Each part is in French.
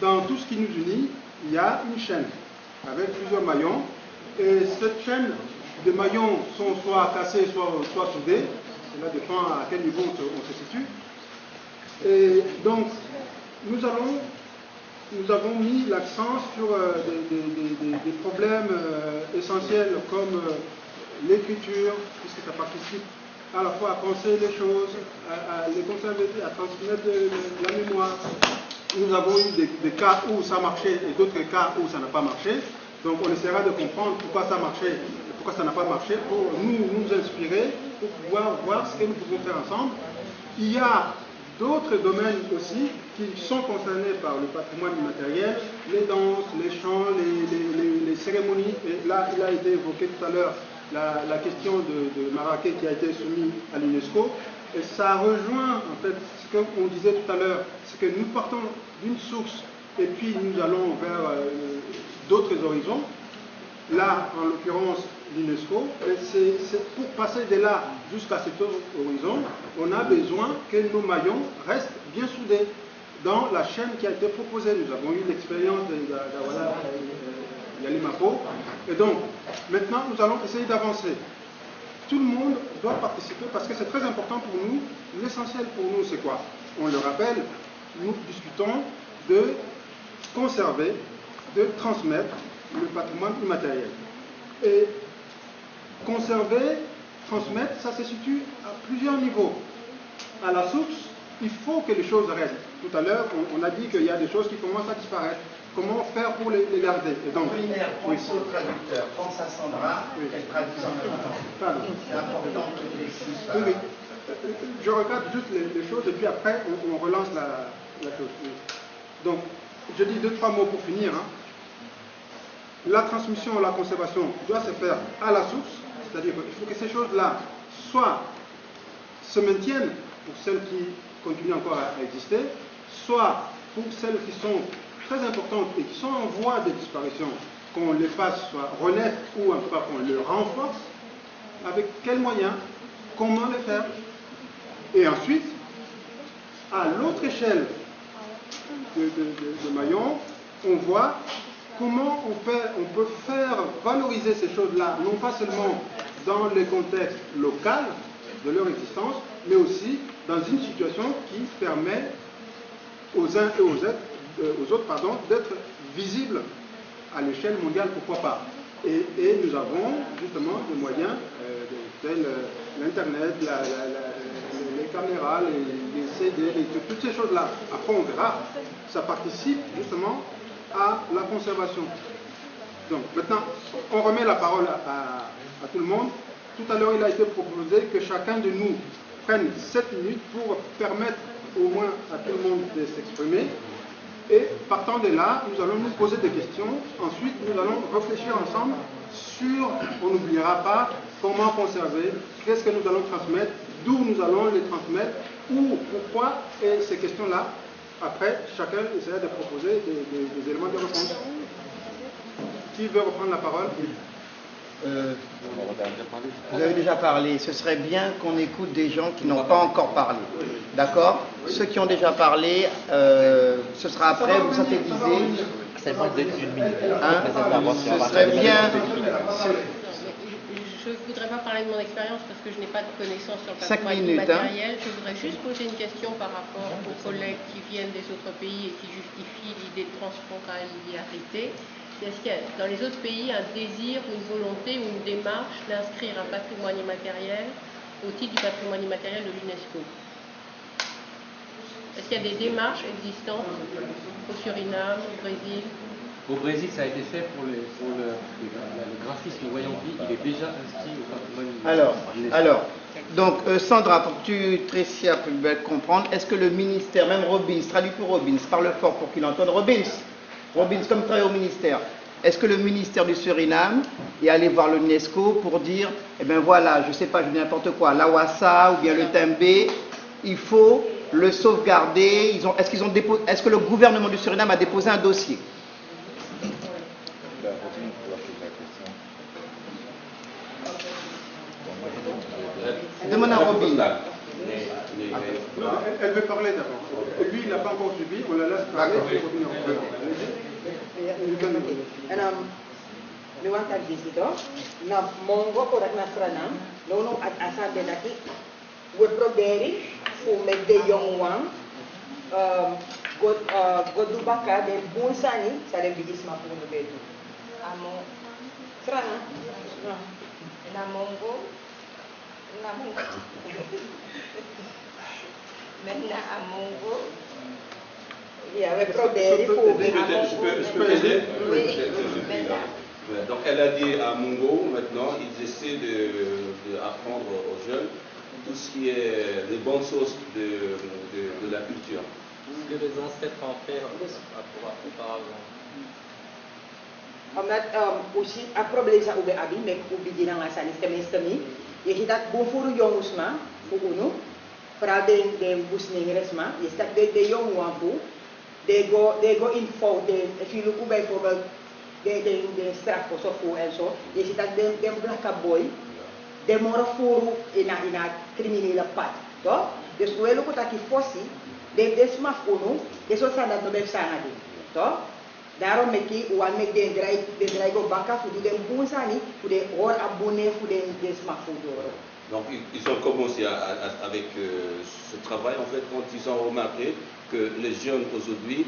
dans tout ce qui nous unit, il y a une chaîne avec plusieurs maillons. Et cette chaîne de maillons sont soit cassés, soit soudés. Cela dépend à quel niveau on se situe. Et donc, nous avons mis l'accent sur des problèmes essentiels comme l'écriture, puisque ça participe à la fois à penser les choses, à les conserver, à transmettre la mémoire. Nous avons eu des cas où ça marchait et d'autres cas où ça n'a pas marché. Donc on essaiera de comprendre pourquoi ça marchait et pourquoi ça n'a pas marché pour nous inspirer, pour pouvoir voir ce que nous pouvons faire ensemble. Il y a d'autres domaines aussi qui sont concernés par le patrimoine immatériel, les danses, les chants, les cérémonies. Et là, il a été évoqué tout à l'heure la question de Marrakech qui a été soumise à l'UNESCO. Et ça rejoint en fait ce qu'on disait tout à l'heure, c'est que nous partons d'une source et puis nous allons vers d'autres horizons. Là, en l'occurrence, l'UNESCO, c'est pour passer de là jusqu'à cet horizon, on a besoin que nos maillons restent bien soudés dans la chaîne qui a été proposée. Nous avons eu l'expérience d'Awala Yalimako. Et donc, maintenant, nous allons essayer d'avancer. Tout le monde doit participer parce que c'est très important pour nous. L'essentiel pour nous, c'est quoi? On le rappelle, nous discutons de conserver, de transmettre le patrimoine immatériel. Et conserver, transmettre, ça se situe à plusieurs niveaux. À la source, il faut que les choses restent. Tout à l'heure, on a dit qu'il y a des choses qui commencent à disparaître. Comment faire pour les garder? Et donc, oui. Au traducteur, pense à Sandra, oui. Elle traduit en même temps. C'est important que tu l'expliques pas. Oui. Je regarde juste les choses et puis après, on relance la chose. Oui. Donc, je dis 2-3 mots pour finir. Hein. La transmission, la conservation doit se faire à la source, c'est-à-dire qu'il faut que ces choses-là soit se maintiennent pour celles qui continuent encore à exister, soit pour celles qui sont très importantes et qui sont en voie de disparition, qu'on les fasse soit renaître ou en tout cas qu'on le renforce, avec quels moyens, comment les faire. Et ensuite, à l'autre échelle de maillon, on voit comment on peut faire valoriser ces choses-là, non pas seulement dans le contexte local de leur existence, mais aussi dans une situation qui permet aux uns et aux autres d'être visibles à l'échelle mondiale, pourquoi pas. Et nous avons justement des moyens tels l'Internet, les caméras, les CD, toutes ces choses-là. Après, on verra, ça participe justement à la conservation. Donc maintenant, on remet la parole à tout le monde. Tout à l'heure, il a été proposé que chacun de nous prenne 7 minutes pour permettre au moins à tout le monde de s'exprimer. Et partant de là, nous allons nous poser des questions. Ensuite, nous allons réfléchir ensemble sur, on n'oubliera pas, comment conserver, qu'est-ce que nous allons transmettre, d'où nous allons les transmettre, où, pourquoi, et ces questions-là. Après, chacun essaiera de proposer des éléments de réponse. Qui veut reprendre la parole? Vous avez déjà parlé. Ce serait bien qu'on écoute des gens qui n'ont pas encore parlé. D'accord? Ceux qui ont déjà parlé, ce sera après, vous synthétisez. C'est moins d'une minute. Hein? Ce serait bien. Je ne voudrais pas parler de mon expérience parce que je n'ai pas de connaissances sur le 5 patrimoine minutes, immatériel. Je voudrais juste poser une question par rapport aux collègues qui viennent des autres pays et qui justifient l'idée de transfrontaliérité. Est-ce qu'il y a dans les autres pays un désir, une volonté ou une démarche d'inscrire un patrimoine immatériel au titre du patrimoine immatériel de l'UNESCO? Est-ce qu'il y a des démarches existantes au Suriname, au Brésil? Au Brésil, ça a été fait pour le graphisme voyant vie, il est déjà inscrit au patrimoine immatériel. Alors, donc Sandra, pour que tu Tracy a pu bien comprendre, est-ce que le ministère, même Robbins, traduit pour Robbins, parle fort pour qu'il entende Robbins, comme travaille au ministère, est-ce que le ministère du Suriname est allé voir l'UNESCO pour dire, eh bien voilà, je ne sais pas, je dis n'importe quoi, l'Awassa ou bien le Tembe, il faut le sauvegarder. Est-ce que le gouvernement du Suriname a déposé un dossier? Demande à Robin. Elle veut parler d'abord. lui, il n'a pas encore suivi, on la laisse parler. Mi want ak visito na mongo ko rak na franam no at asa de daki we proberi fu met de young one god dubaka de bunsani sa de bigis ma fu no bedu amo frana na mongo maintenant à mongo il y avait proberi fu je peux aider? oui maintenant. Donc elle a dit à Mongo, maintenant ils essaient d'apprendre aux jeunes tout ce qui est les bonnes choses de la culture. Ce que les ancêtres en fait auparavant. Omdat aussi a problema sa ube abi mek ubi ginang asani temi yehitat bufuru yongusma fu unu para de busning resma yestat de yong wafu they go in for the if you look bijvoorbeeld de strafko so fu en so je ziet dat de black boy de mora furu ina criminele pad to dus we look at fossi de smaf unu de so sa dat no be sana di to daarom meki wan mek de drai go banka fu de bunsani fu de or abonné fu de smaf fu doro. Donc ils ont commencé avec ce travail en fait quand ils ont remarqué que les jeunes aujourd'hui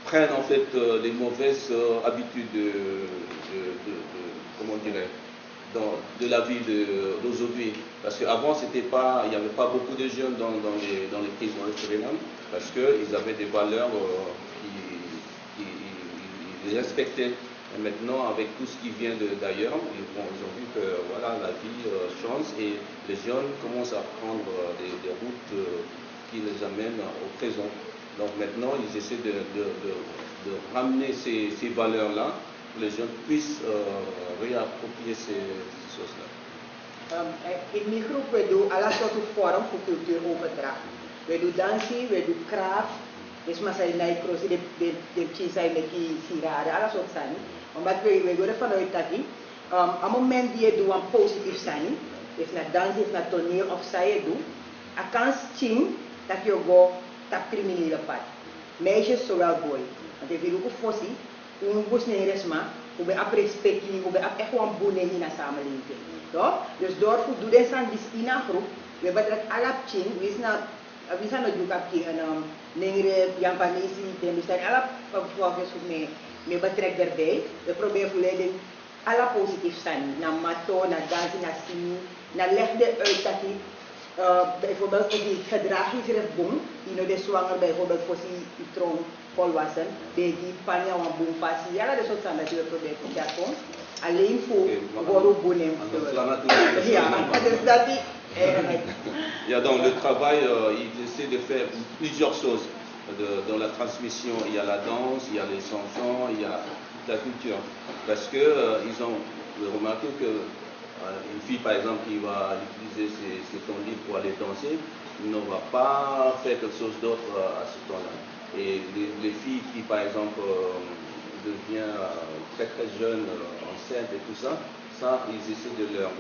prennent en fait les mauvaises habitudes comment dirais de la vie d'aujourd'hui. Parce qu'avant il n'y avait pas beaucoup de jeunes dans les prisons de Suriname parce qu'ils avaient des valeurs qu'ils respectaient. Et maintenant avec tout ce qui vient d'ailleurs, ils ont vu que voilà, la vie change et les jeunes commencent à prendre des routes qui les amènent au présent. Donc maintenant, ils essaient de ramener ces valeurs-là pour que les jeunes puissent réapproprier ces choses-là. In mijn groep we doen alle soorten vorm voor cultuur overdracht. We doen dansen, we doen craft. Dus maar zijn naar kroos de cheese met die sieraden, alle soorten zijn. Omdat we gaan vanuit dat een moment die je doet een positief zijn, is naar dansen, is naar toneel of zij je doet, een kans zien dat je go tap criminele pad. Meisjes zowel boy. Want if you look for see, bus ne resma, we ap respecting, we ap echt wel boenen in de samenleving. Toch? Dus door te doen deze aan in een groep, we hebben dat alap ching, we zijn nog doen kapje en nengre Japanese, we zijn alap volgens me betrek daarbij. We proberen volledig alle positief zijn, naar mato, naar dansen, naar zingen, naar legde uit dat die bijvoorbeeld voor die gedragingsrechtboom, die de zwanger bijvoorbeeld voor die troon volwassen, die panja van boom passie, ja, dat is wat dat we proberen te doen. Alleen voor Goro Bonem. Ja, dus dat die. Il y a dans le travail, il essaie de faire plusieurs choses. Dans la transmission, il y a la danse, il y a les chansons, il y a la culture. Parce que ils ont remarqué que une fille, par exemple, qui va utiliser son livre pour aller danser, ne va pas faire quelque chose d'autre à ce temps-là. Et les filles qui, par exemple, deviennent très très jeunes, enceintes et tout ça, ils essaient de leur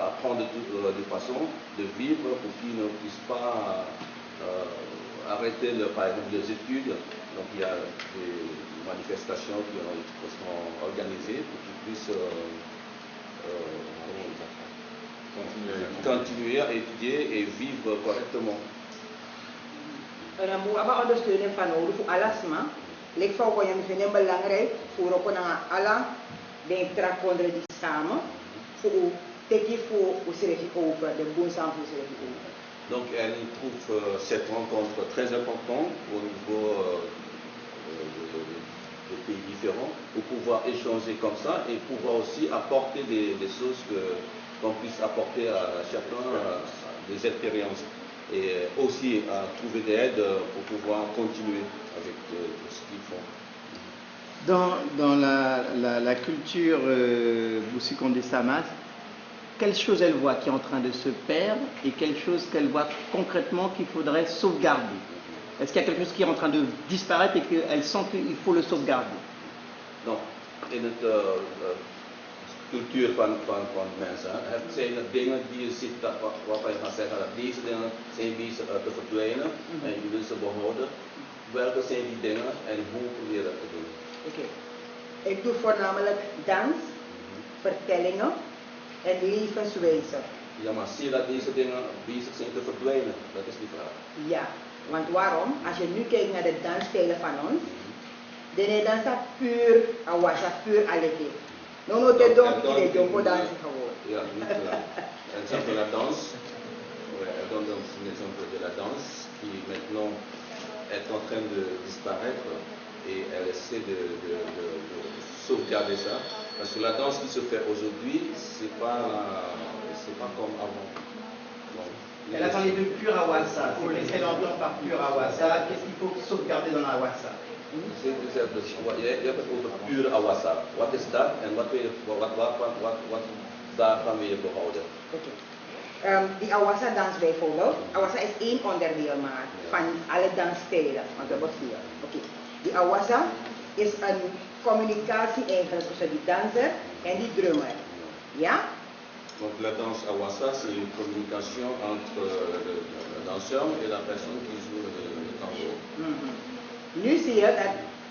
apprendre de façon de vivre pour qu'ils ne puissent pas arrêter par exemple les études. Donc il y a des manifestations qui sont organisées pour qu'ils puissent continuer à étudier et vivre correctement. Ramu apa ondersteuning van nodig voor alasma. Lek van wat je vindt belangrijk voor ook naar alla de trakonder die samen voor teki voor usrefi over de boensam usrefi over. Donc elle trouve cette rencontre très importante au niveau de pays différents pour pouvoir échanger comme ça et pouvoir aussi apporter des choses qu'on puisse apporter à chacun des expériences et aussi à trouver des aides pour pouvoir continuer avec ce qu'ils font. Dans la culture Boussy-Condé Samas, quelle chose elle voit qui est en train de se perdre et quelle chose qu'elle voit concrètement qu'il faudrait sauvegarder? Est-ce qu'il y a quelque chose qui est en train de disparaître et qu'elle sent qu'il faut le sauvegarder? Non. cultuur van mensen. Het zijn dingen die je ziet waarvan je gaat zeggen dat deze dingen zijn bezig te verdwijnen en je wil ze behouden. Welke zijn die dingen en hoe probeer je dat te doen? Oké. Ik doe voornamelijk dans, vertellingen en levenswijze. Ja, maar zie je dat deze dingen bezig zijn te verdwijnen? Dat is die vraag. Ja, want waarom? Als je nu kijkt naar de dansstijlen van ons, de dans is puur awasa, puur aleke. Non, te donc, il est donc dansen gewoon. Ja, niet exemple la danse. Elle donne donc un exemple de la danse qui maintenant est en train de disparaître et elle essaie de sauvegarder ça. Parce que la danse qui se fait aujourd'hui, c'est pas comme avant. Elle a parlé de pur Awassa. Qu'est-ce qu'elle entend par pur Awassa? Qu'est-ce qu'il faut sauvegarder dans la Awassa? Je hebt het over puur Awassa. Wat is dat en wat daarvan wil je behouden? Okay. Die Awassa dans bijvoorbeeld, Awassa is één onderdeel maar van alle dansstijlen, want we hebben vier. Okay. Die Awassa is een communicatie eigenlijk tussen die danser en die drummer. Ja? Donc la danse Awassa, c'est une communication entre le danseur et la personne qui joue le tambour. Nu zie je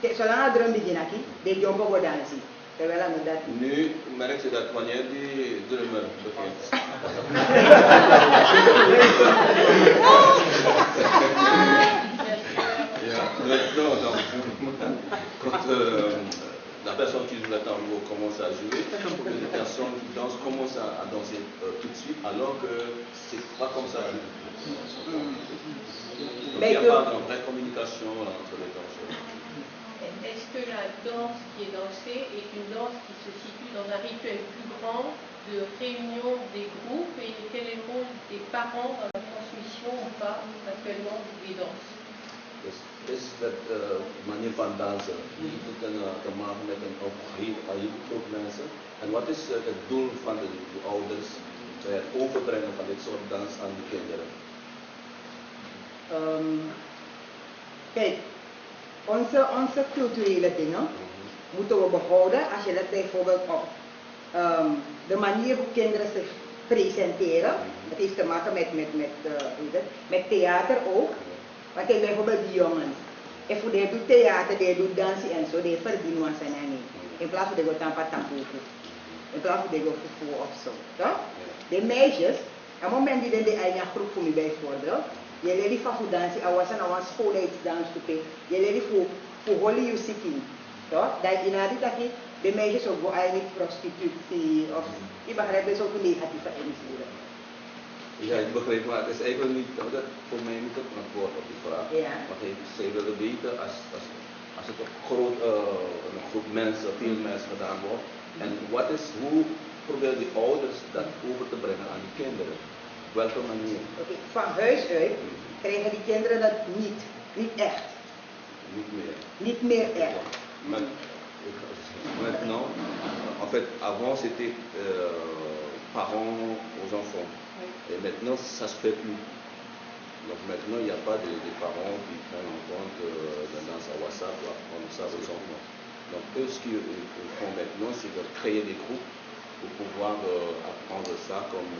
dat, zolang de drum begint, de jombo wordt dansen. Terwijl aan dat... Nu merk je dat wanneer die drummer begint. Ja, non, donc, quand la personne qui joue le tambour commence à jouer, les personnes qui dansent commencent à danser tout de suite, alors que c'est pas comme ça. Donc, il n'y a pas de vraie communication entre les danseurs. Est-ce que la danse qui est dansée est une danse qui se situe dans un rituel plus grand de réunion des groupes et quel est le rôle des parents dans la transmission ou pas actuellement des danses? Is dat manier van dansen niet te maken met een groep mensen? En wat is het doel van de ouders bij het overbrengen van dit soort dans aan de kinderen? Kijk, onze culturele dingen moeten we behouden als je dat bijvoorbeeld op de manier hoe kinderen zich presenteren. Het heeft te maken met theater ook. Want kijk bijvoorbeeld die jongens. En voor die doet theater, die doet dansen en zo, die verdienen zijn en niet. In plaats van die gaan tampa tampoeko. In plaats van die gaan voetbal of zo. Toch? De meisjes, op het moment die in de eigen groep voor mij bijvoorbeeld, je leert van hoe dansen, en was een schoolheidsdans te doen. Je leert voor holy you seeking. Toch? Dat je na die de meisjes ook gaan eigenlijk prostitutie of je begrijpt dus ook negatieve invloeden. Ja, ik begreep, maar het is eigenlijk niet, voor mij niet het antwoord op die vraag. Ja. Want zij willen weten als het op een groep mensen, veel mensen gedaan wordt. En hoe proberen die ouders dat over te brengen aan die kinderen? Op welke manier? Okay. Van huis uit krijgen die kinderen dat niet echt. Niet meer. Niet meer echt. Maintenant, en fait, avant c'était parents aux enfants. Et maintenant, ça se fait plus. Donc maintenant, il n'y a pas de parents qui prennent en compte dans sa WhatsApp pour apprendre ça aux enfants. Donc eux, ce qu'ils font maintenant, c'est de créer des groupes pour pouvoir apprendre ça comme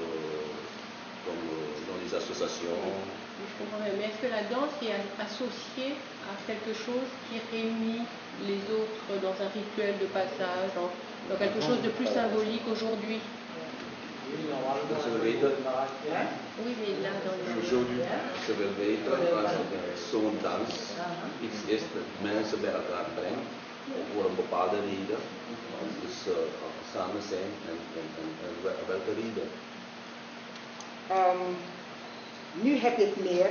dans les associations. Je comprends bien, mais est-ce que la danse est associée à quelque chose qui réunit les autres dans un rituel de passage, dans quelque chose de plus symbolique aujourd'hui? Ze weten, Oui, mais là, dans les... aujourd'hui, ze willen weten als zo'n dans iets is dat mensen bij elkaar brengt voor een bepaalde reden. Dus samen zijn en welke reden. Nu heb je het meer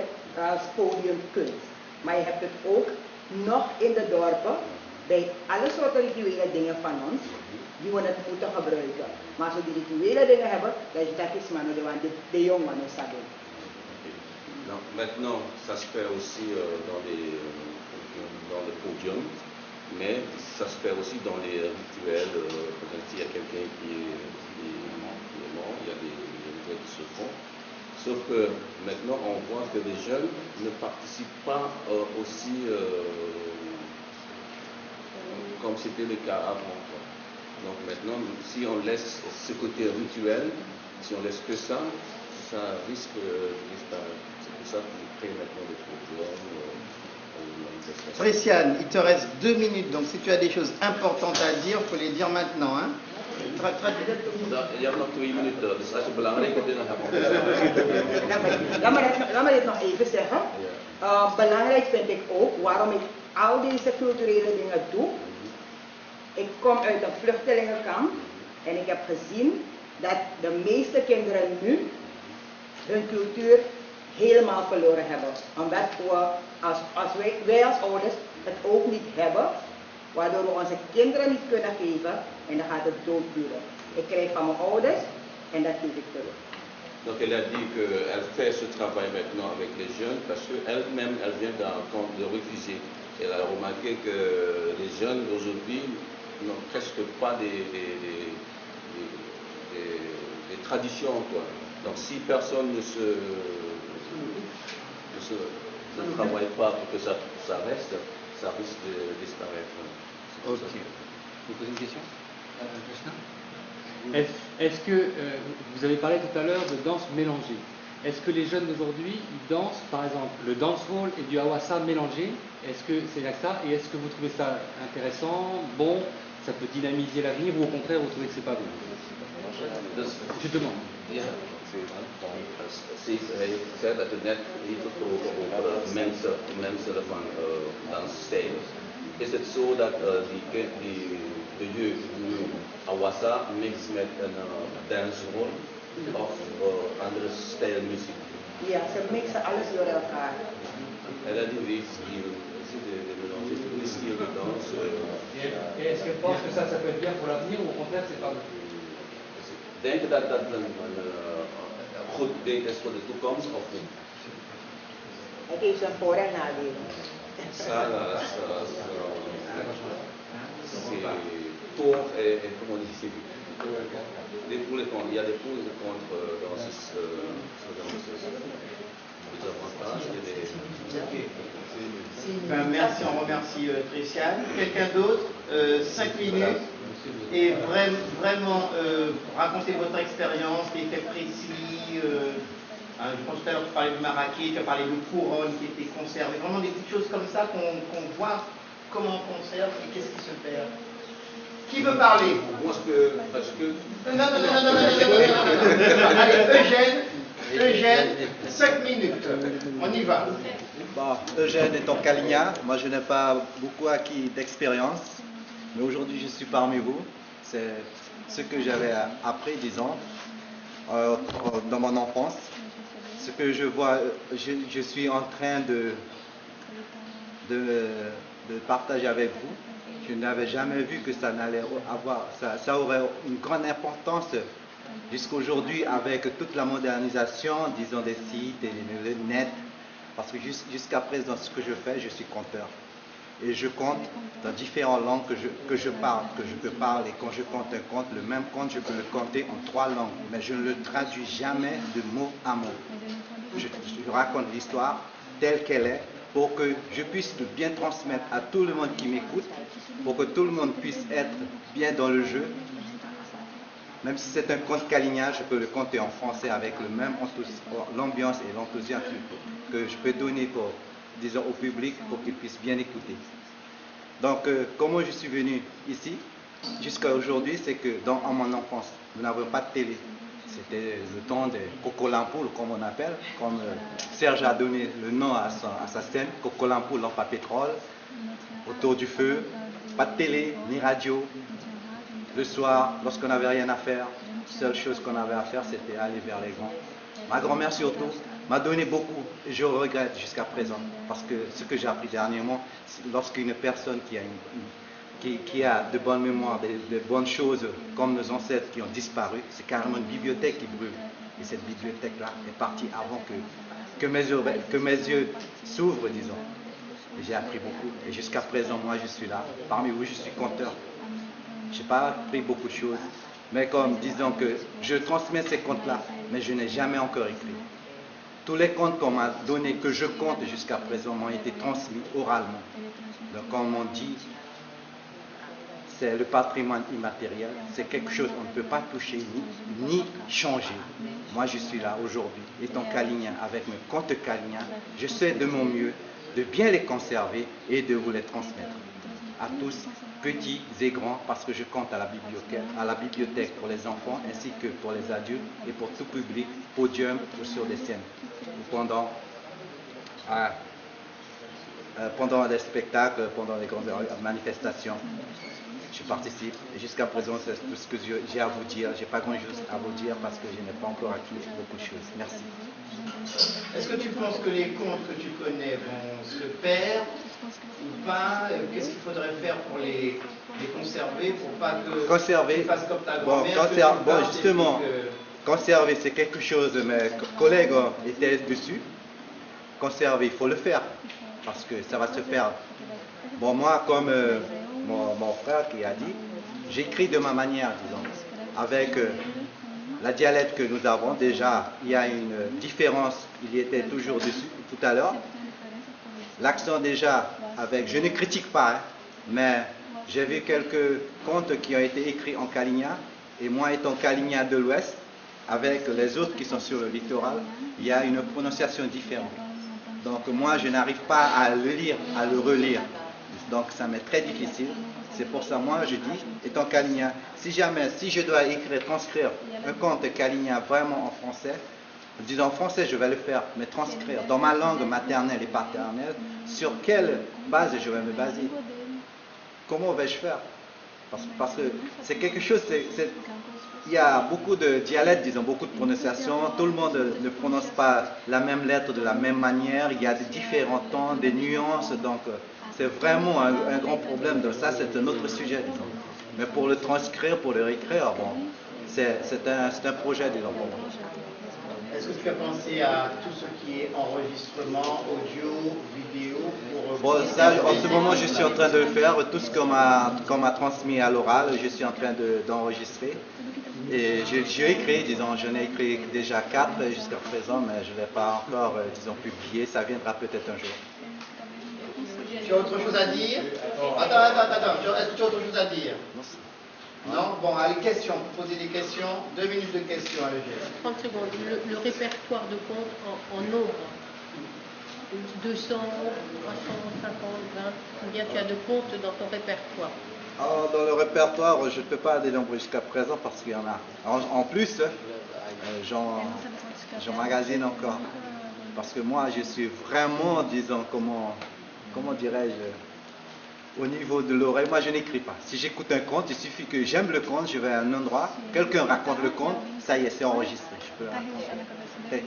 als podiumkunst, maar je hebt het ook nog in de dorpen bij alle soorten rituele dingen van ons die we het moeten gebruiken. Maar als we die rituele dingen hebben, dan is dat iets maar de jongen nog saben. Maintenant, ça se fait aussi dans les podiums, mais ça se fait aussi dans les rituels. Par exemple, s'il y a quelqu'un qui est mort, il y a des rituels qui se font. Sauf que maintenant, on voit que les jeunes ne participent pas aussi comme c'était le cas avant. Donc maintenant, si on laisse ce côté rituel, si on laisse que ça risque de disparaître. C'est pour ça qu'on crée maintenant des programmes. Tréciane, il te reste 2 minutes, donc si tu as des choses importantes à dire, il faut les dire maintenant. Hein? Je hebt nog 2 minuten, dus als je belangrijke dingen hebt. Laat me dit nog even zeggen. Belangrijk vind ik ook, waarom ik al deze culturele dingen doe. Ik kom uit een vluchtelingenkamp en ik heb gezien dat de meeste kinderen nu hun cultuur helemaal verloren hebben. Omdat wij als ouders het ook niet hebben, waardoor we onze kinderen niet kunnen geven en dan gaat het doodbloeden. Ik krijg van mijn ouders en dat geef ik terug. Donc elle a dit qu'elle fait ce travail maintenant avec les jeunes parce qu'elle-même, elle vient d'un camp de réfugiés. Elle a remarqué que les jeunes d'aujourd'hui n'ont presque pas des traditions, quoi. Donc si personne ne travaille pas pour que ça reste, ça risque de disparaître. Ok. Vous posez une question, Est-ce que, vous avez parlé tout à l'heure de danse mélangée. Est-ce que les jeunes d'aujourd'hui, ils dansent, par exemple, le dancehall et du hawassa mélangé? Est-ce que c'est là que ça? Et est-ce que vous trouvez ça intéressant, bon, ça peut dynamiser l'avenir, ou au contraire, vous trouvez que c'est pas bon? Je demande. Ja, hij zei dat het net iets over mensen van dansstijl. Is het zo dat de jeugd nu hawassa mixt met een dancehall of andere stijl muziek? Ja, ze mixen alles door elkaar. Elle a dit oui, de mélanger tous les styles de danse. Et est-ce qu'elle pense que ça peut être bien pour l'avenir, ou au contraire, c'est pas bon? Denk je dat dat een goed ding is voor de toekomst of niet? Het heeft zijn voor- en nadelen. Ça, c'est pour et comment on dit, c'est des pour et contre. Il y a des pour et des contre dans ce des avantages et des... Ben, merci, on remercie Tréciane. Quelqu'un d'autre 5 minutes. Et vraiment raconter votre expérience, des faits précis. Je pense tout à l'heure tu parlais du maraquet, tu as parlé de couronne qui était conservée. Vraiment des petites choses comme ça qu'on voit comment on conserve et qu'est-ce qui se perd. Qui veut parler? Parce que... Non. Allez, Eugène, 5 minutes. On y va. Bon, Eugène étant Caligna, moi je n'ai pas beaucoup acquis d'expérience, mais aujourd'hui je suis parmi vous. C'est ce que j'avais appris, disons, dans mon enfance. Ce que je vois, je suis en train de partager avec vous. Je n'avais jamais vu que ça n'allait avoir, ça aurait une grande importance jusqu'aujourd'hui avec toute la modernisation, disons, des sites et le net. Parce que jusqu'à présent, ce que je fais, je suis conteur. Et je compte dans différentes langues que je parle, que je peux parler. Quand je compte un conte, le même conte, je peux le compter en 3 langues. Mais je ne le traduis jamais de mot à mot. Je raconte l'histoire telle qu'elle est pour que je puisse le bien transmettre à tout le monde qui m'écoute, pour que tout le monde puisse être bien dans le jeu. Même si c'est un conte Caligna, je peux le compter en français avec le même l'ambiance et l'enthousiasme que je peux donner disons, au public pour qu'il puisse bien écouter. Donc, comment je suis venu ici jusqu'à aujourd'hui, c'est que dans mon enfance, nous n'avons pas de télé. C'était le temps des Coco-Lampoule, comme on appelle, comme Serge a donné le nom à sa scène, Coco-Lampoule, lampe à pétrole, autour du feu, pas de télé, ni radio. Le soir, lorsqu'on n'avait rien à faire, la seule chose qu'on avait à faire, c'était aller vers les grands. Ma grand-mère surtout m'a donné beaucoup et je regrette jusqu'à présent parce que ce que j'ai appris dernièrement, lorsqu'une personne qui a de bonnes mémoires, de bonnes choses comme nos ancêtres qui ont disparu, c'est carrément une bibliothèque qui brûle. Et cette bibliothèque-là est partie avant que mes yeux s'ouvrent, disons. Et j'ai appris beaucoup et jusqu'à présent, moi je suis là. Parmi vous, je suis conteur. Je n'ai pas appris beaucoup de choses, mais comme disons que je transmets ces contes-là, mais je n'ai jamais encore écrit. Tous les contes qu'on m'a donnés, que je compte jusqu'à présent, m'ont été transmis oralement. Donc comme on dit, c'est le patrimoine immatériel, c'est quelque chose qu'on ne peut pas toucher ni changer. Moi, je suis là aujourd'hui, étant calinien, avec mes comptes caliniens, je sais de mon mieux de bien les conserver et de vous les transmettre à tous, petits et grands, parce que je compte à la bibliothèque pour les enfants ainsi que pour les adultes et pour tout public, podium ou sur des scènes, pendant des spectacles, pendant les grandes manifestations. Je participe et jusqu'à présent c'est tout ce que j'ai à vous dire. Je n'ai pas grand chose à vous dire parce que je n'ai pas encore acquis beaucoup de choses. Merci. Est-ce que tu penses que les contes que tu connais vont se perdre ou pas? Qu'est-ce qu'il faudrait faire pour les conserver, pour pas que conserver, tu fasses comme ta grand-mère? Bon, justement, conserver c'est quelque chose, mes collègues étaient dessus. Conserver, il faut le faire parce que ça va se perdre. Bon, moi, comme mon frère qui a dit, j'écris de ma manière, disons, avec la dialecte que nous avons. Déjà, il y a une différence, il y était toujours dessus tout à l'heure. L'accent déjà, je ne critique pas, hein, mais j'ai vu quelques contes qui ont été écrits en calignan, et moi étant calignan de l'Ouest, avec les autres qui sont sur le littoral, il y a une prononciation différente. Donc moi, je n'arrive pas à le lire, à le relire. Donc ça m'est très difficile. C'est pour ça, moi, je dis, étant calignan, si je dois transcrire un conte calignan vraiment en français, disons en français, je vais le faire, mais transcrire dans ma langue maternelle et paternelle, sur quelle base je vais me baser? Comment vais-je faire? Parce que c'est quelque chose, il y a beaucoup de dialectes, disons, beaucoup de prononciations, tout le monde ne prononce pas la même lettre de la même manière, il y a des différents tons, des nuances, donc c'est vraiment un grand problème. Donc ça, c'est un autre sujet, disons. Mais pour le transcrire, pour le réécrire, bon, c'est un projet, disons, pour moi. Est-ce que tu as pensé à tout ce qui est enregistrement, audio, vidéo pour... Bon, ça, en ce moment, je suis en train de le faire. Tout ce qu'on m'a transmis à l'oral, je suis en train d'enregistrer. Et j'ai écrit, disons, j'en ai écrit déjà 4 jusqu'à présent, mais je ne l'ai pas encore, disons, publié. Ça viendra peut-être un jour. Tu as autre chose à dire? Attends. Est-ce que tu as autre chose à dire? Non? Bon, allez, questions. Poser des questions. 2 minutes de questions, allez. 30 secondes. Le répertoire de contes en nombre. 200, 350, 20. Combien tu as de contes dans ton répertoire? Alors, dans le répertoire, je ne peux pas dénombrer jusqu'à présent parce qu'il y en a. En plus, j'emmagasine encore. Parce que moi, je suis vraiment, disons, comment dirais-je, au niveau de l'oreille, moi je n'écris pas. Si j'écoute un conte, il suffit que j'aime le conte, je vais à un endroit, quelqu'un raconte le conte, ça y est, c'est enregistré. Je peux raconter.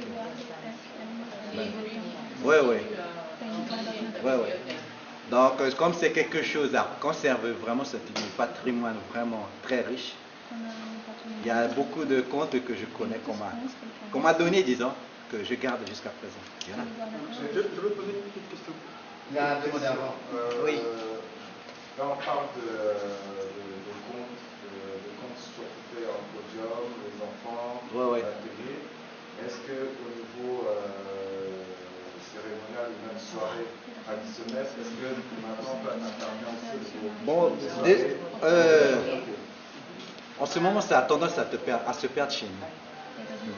Oui. Donc, comme c'est quelque chose à conserver, vraiment, c'est un patrimoine vraiment très riche. Il y a beaucoup de contes que je connais qu'on m'a donné, disons, que je garde jusqu'à présent. Il y en a. Je veux poser une petite question. Il a demandé avant. Oui. Là, on parle de contes surtout en podium, les enfants, Ouais. la télé. Est-ce qu'au niveau cérémonial ou même soirée traditionnelle, est-ce que maintenant tu interviens aussi en ce moment, ça a tendance à se perdre chez nous.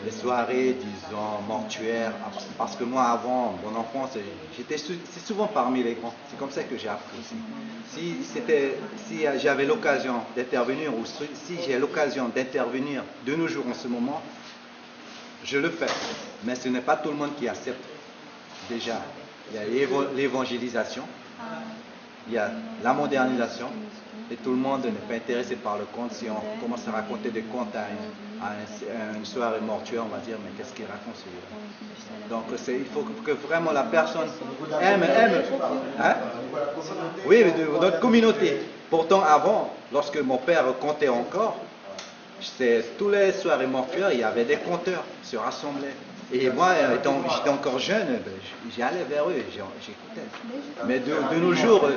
Les soirées, disons, mortuaires, parce que moi, avant mon enfance, c'est souvent parmi les grands. C'est comme ça que j'ai appris aussi. Si j'avais l'occasion d'intervenir, ou si j'ai l'occasion d'intervenir de nos jours en ce moment, je le fais. Mais ce n'est pas tout le monde qui accepte. Déjà, il y a l'évangélisation, il y a la modernisation, et tout le monde n'est pas intéressé par le conte. Si on commence à raconter des contes à une soirée mortuaire, on va dire, mais qu'est-ce qu'il raconte celui-là? Donc il faut que vraiment la personne aime. Hein? Oui, de notre communauté. Pourtant, avant, lorsque mon père comptait encore, tous les soirées mortuaires, il y avait des conteurs qui se rassemblaient. Et moi, j'étais encore jeune, j'allais vers eux, j'écoutais. Mais de nos jours,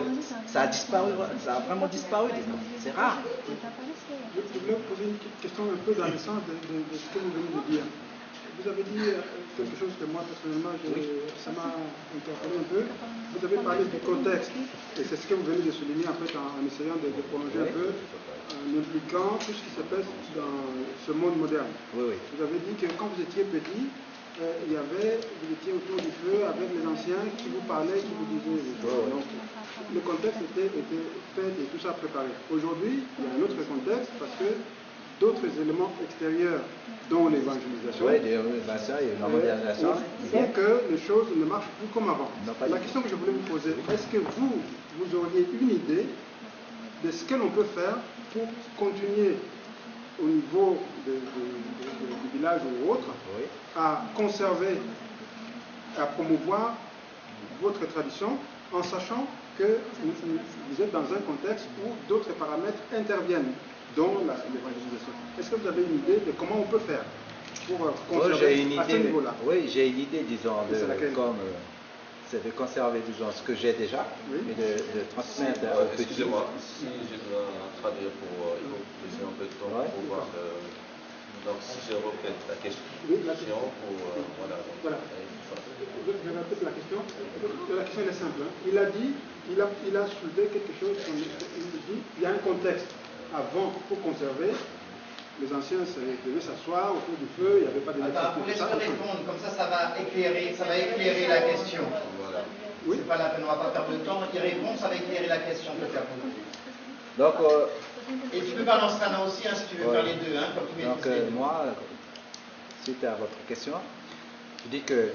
ça a disparu, ça a vraiment disparu. C'est rare. Je voulais poser une petite question un peu dans le sens de ce que vous venez de dire. vous avez dit quelque chose que moi, personnellement, ça m'a interpellé un peu. Vous avez parlé du contexte, et c'est ce que vous venez de souligner en fait en essayant de prolonger un peu, en impliquant tout ce qui se passe dans ce monde moderne. Oui, oui. Vous avez dit que quand vous étiez petit, vous étiez autour du feu avec les anciens qui vous parlaient, qui vous disaient les choses. Donc, le contexte était fait et tout ça préparé. Aujourd'hui, il y a un autre contexte parce que d'autres éléments extérieurs, dont l'évangélisation, la modernisation, font que les choses ne marchent plus comme avant. La question que je voulais vous poser, est-ce que vous auriez une idée de ce que l'on peut faire pour continuer au niveau du village ou autre, à conserver, à promouvoir votre tradition en sachant que vous êtes dans un contexte où d'autres paramètres interviennent, dont l'évangélisation. Est-ce que vous avez une idée de comment on peut faire pour conserver à ce niveau-là? Oui, j'ai une idée, disons, c'est de conserver, disons, ce que j'ai déjà et de transmettre aux petits. Excusez-moi, si je dois traduire pour laisser un peu de temps pour voir. Donc, si je répète la question, voilà. Je répète la question. La question est simple. Hein. Il a dit, il a soulevé quelque chose. Il dit, il y a un contexte avant pour conserver. Les anciens devaient s'asseoir autour du feu, il n'y avait pas de... Attends, vous laissez répondre, comme ça va éclairer la question. Voilà. Oui. C'est pas la peine, on ne va pas perdre de temps. Il répond, ça va éclairer la question que tu as posée. Donc, et tu peux balancer Rana aussi, hein, si tu veux faire les deux. Hein, comme tu donc, moi, suite à votre question, je dis que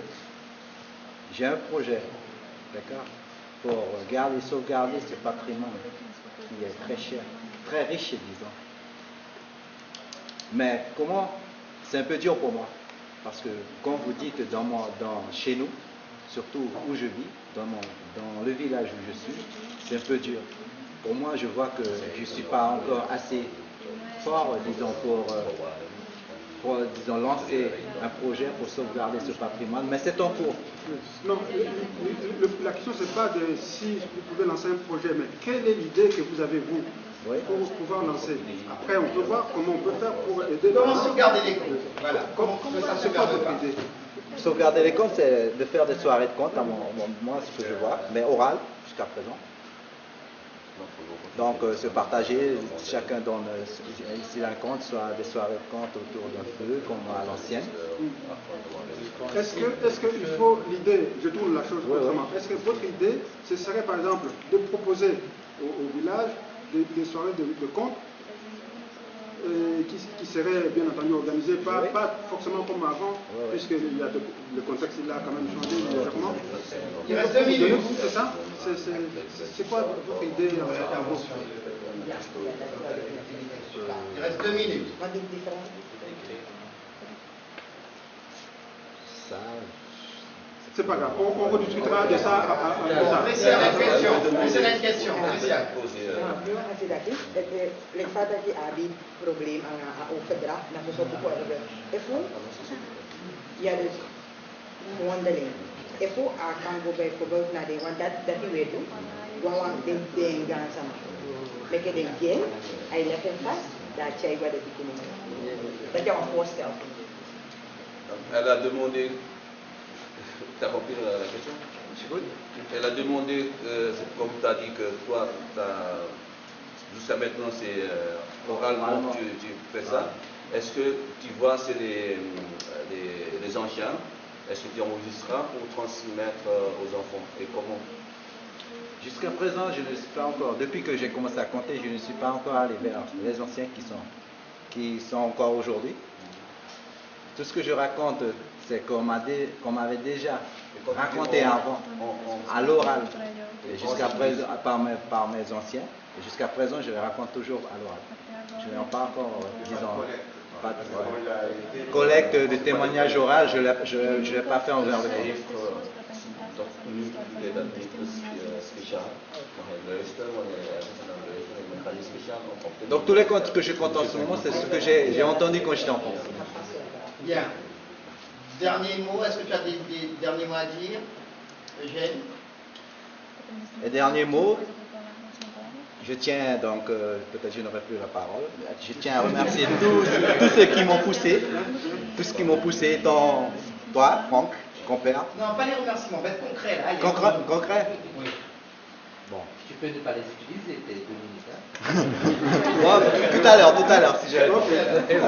j'ai un projet, d'accord, pour sauvegarder ce patrimoine qui est très cher, très riche, disons. Mais comment? C'est un peu dur pour moi. Parce que, comme vous dites, chez nous, surtout où je vis, dans le village où je suis, c'est un peu dur. Pour moi, je vois que je ne suis pas encore assez fort, disons, pour disons, lancer un projet pour sauvegarder ce patrimoine. Mais c'est en cours. Non, la question, ce n'est pas de si vous pouvez lancer un projet, mais quelle est l'idée que vous avez, vous, pour pouvoir lancer? Après, on peut voir comment on peut faire pour aider... Comment sauvegarder les comptes? Voilà. Comment ça c'est pas votre idée? Sauvegarder les comptes, c'est de faire des soirées de comptes, à moi, ce que je vois, mais orales, jusqu'à présent. Donc, se partager, chacun donne, s'il a un compte, soit des soirées de compte autour d'un feu, comme à l'ancienne. Est-ce qu'il faut l'idée, je tourne la chose autrement, est-ce que votre idée, ce serait par exemple de proposer au village des soirées de compte qui seraient bien entendu organisées, pas forcément comme avant, puisque le contexte il a quand même changé légèrement. Il reste 2 minutes. C'est ça? C'est quoi votre idée à vous? Il reste 2 minutes. Ça... C'est pas grave, on rediscutera de ça à C'est une question. Le fatto che abbi problemi a opera, na pessoa que pode ver. E fu ia de mondeling. E fu a kango be ko be na de wan dat wetu, wan de gansa. Mais que den gen, ai la fen fast, da chai wa de bikini. Da ja un postel. Elle a demandé... Tu as compris la question? Elle a demandé, comme tu as dit que toi, jusqu'à maintenant, c'est oralement tu fais ça. Est-ce que tu vois, c'est les anciens, est-ce que tu enregistreras pour transmettre aux enfants? Et comment? Jusqu'à présent, je ne suis pas encore, depuis que j'ai commencé à compter, je ne suis pas encore allé vers les anciens qui sont encore aujourd'hui. Tout ce que je raconte, c'est qu'on m'avait déjà raconté avant, à l'oral, jusqu'à présent, par mes anciens. Et jusqu'à présent, je les raconte toujours à l'oral. Je n'ai pas encore, disons, pas de collecte de témoignages oral, je ne l'ai pas fait envers le monde. Donc tous les contes que je compte en ce moment, c'est ce que j'ai entendu quand j'étais enfant. Bien. Dernier mot, est-ce que tu as des derniers mots à dire, Eugène? Et dernier mot, je tiens donc, peut-être je n'aurai plus la parole, je tiens à remercier tous ceux qui m'ont poussé tout ce qui m'ont poussé, toi, Franck, compère. Non, pas les remerciements, va être concret là. Allez. Concret. Oui. Bon. Tu peux ne pas les utiliser, tes 2 minutes. Bon, tout à l'heure, si j'ai.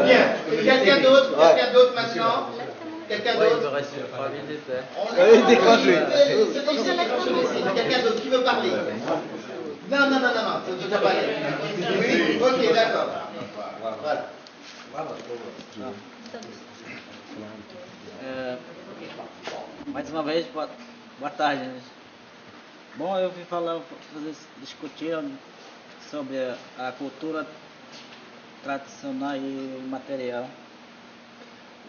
Bien. Quelqu'un d'autre maintenant? Quelqu'un Il me d'autre? reste 3 minutes. Oui, décroche-lui. C'est comme ça quelqu'un d'autre qui veut parler? Non, tu n'as pas aller. Oui, ok, d'accord. Voilà. Mais uma vez, boa tarde. Bom, eu vim discutir sobre a cultura tradicional e material.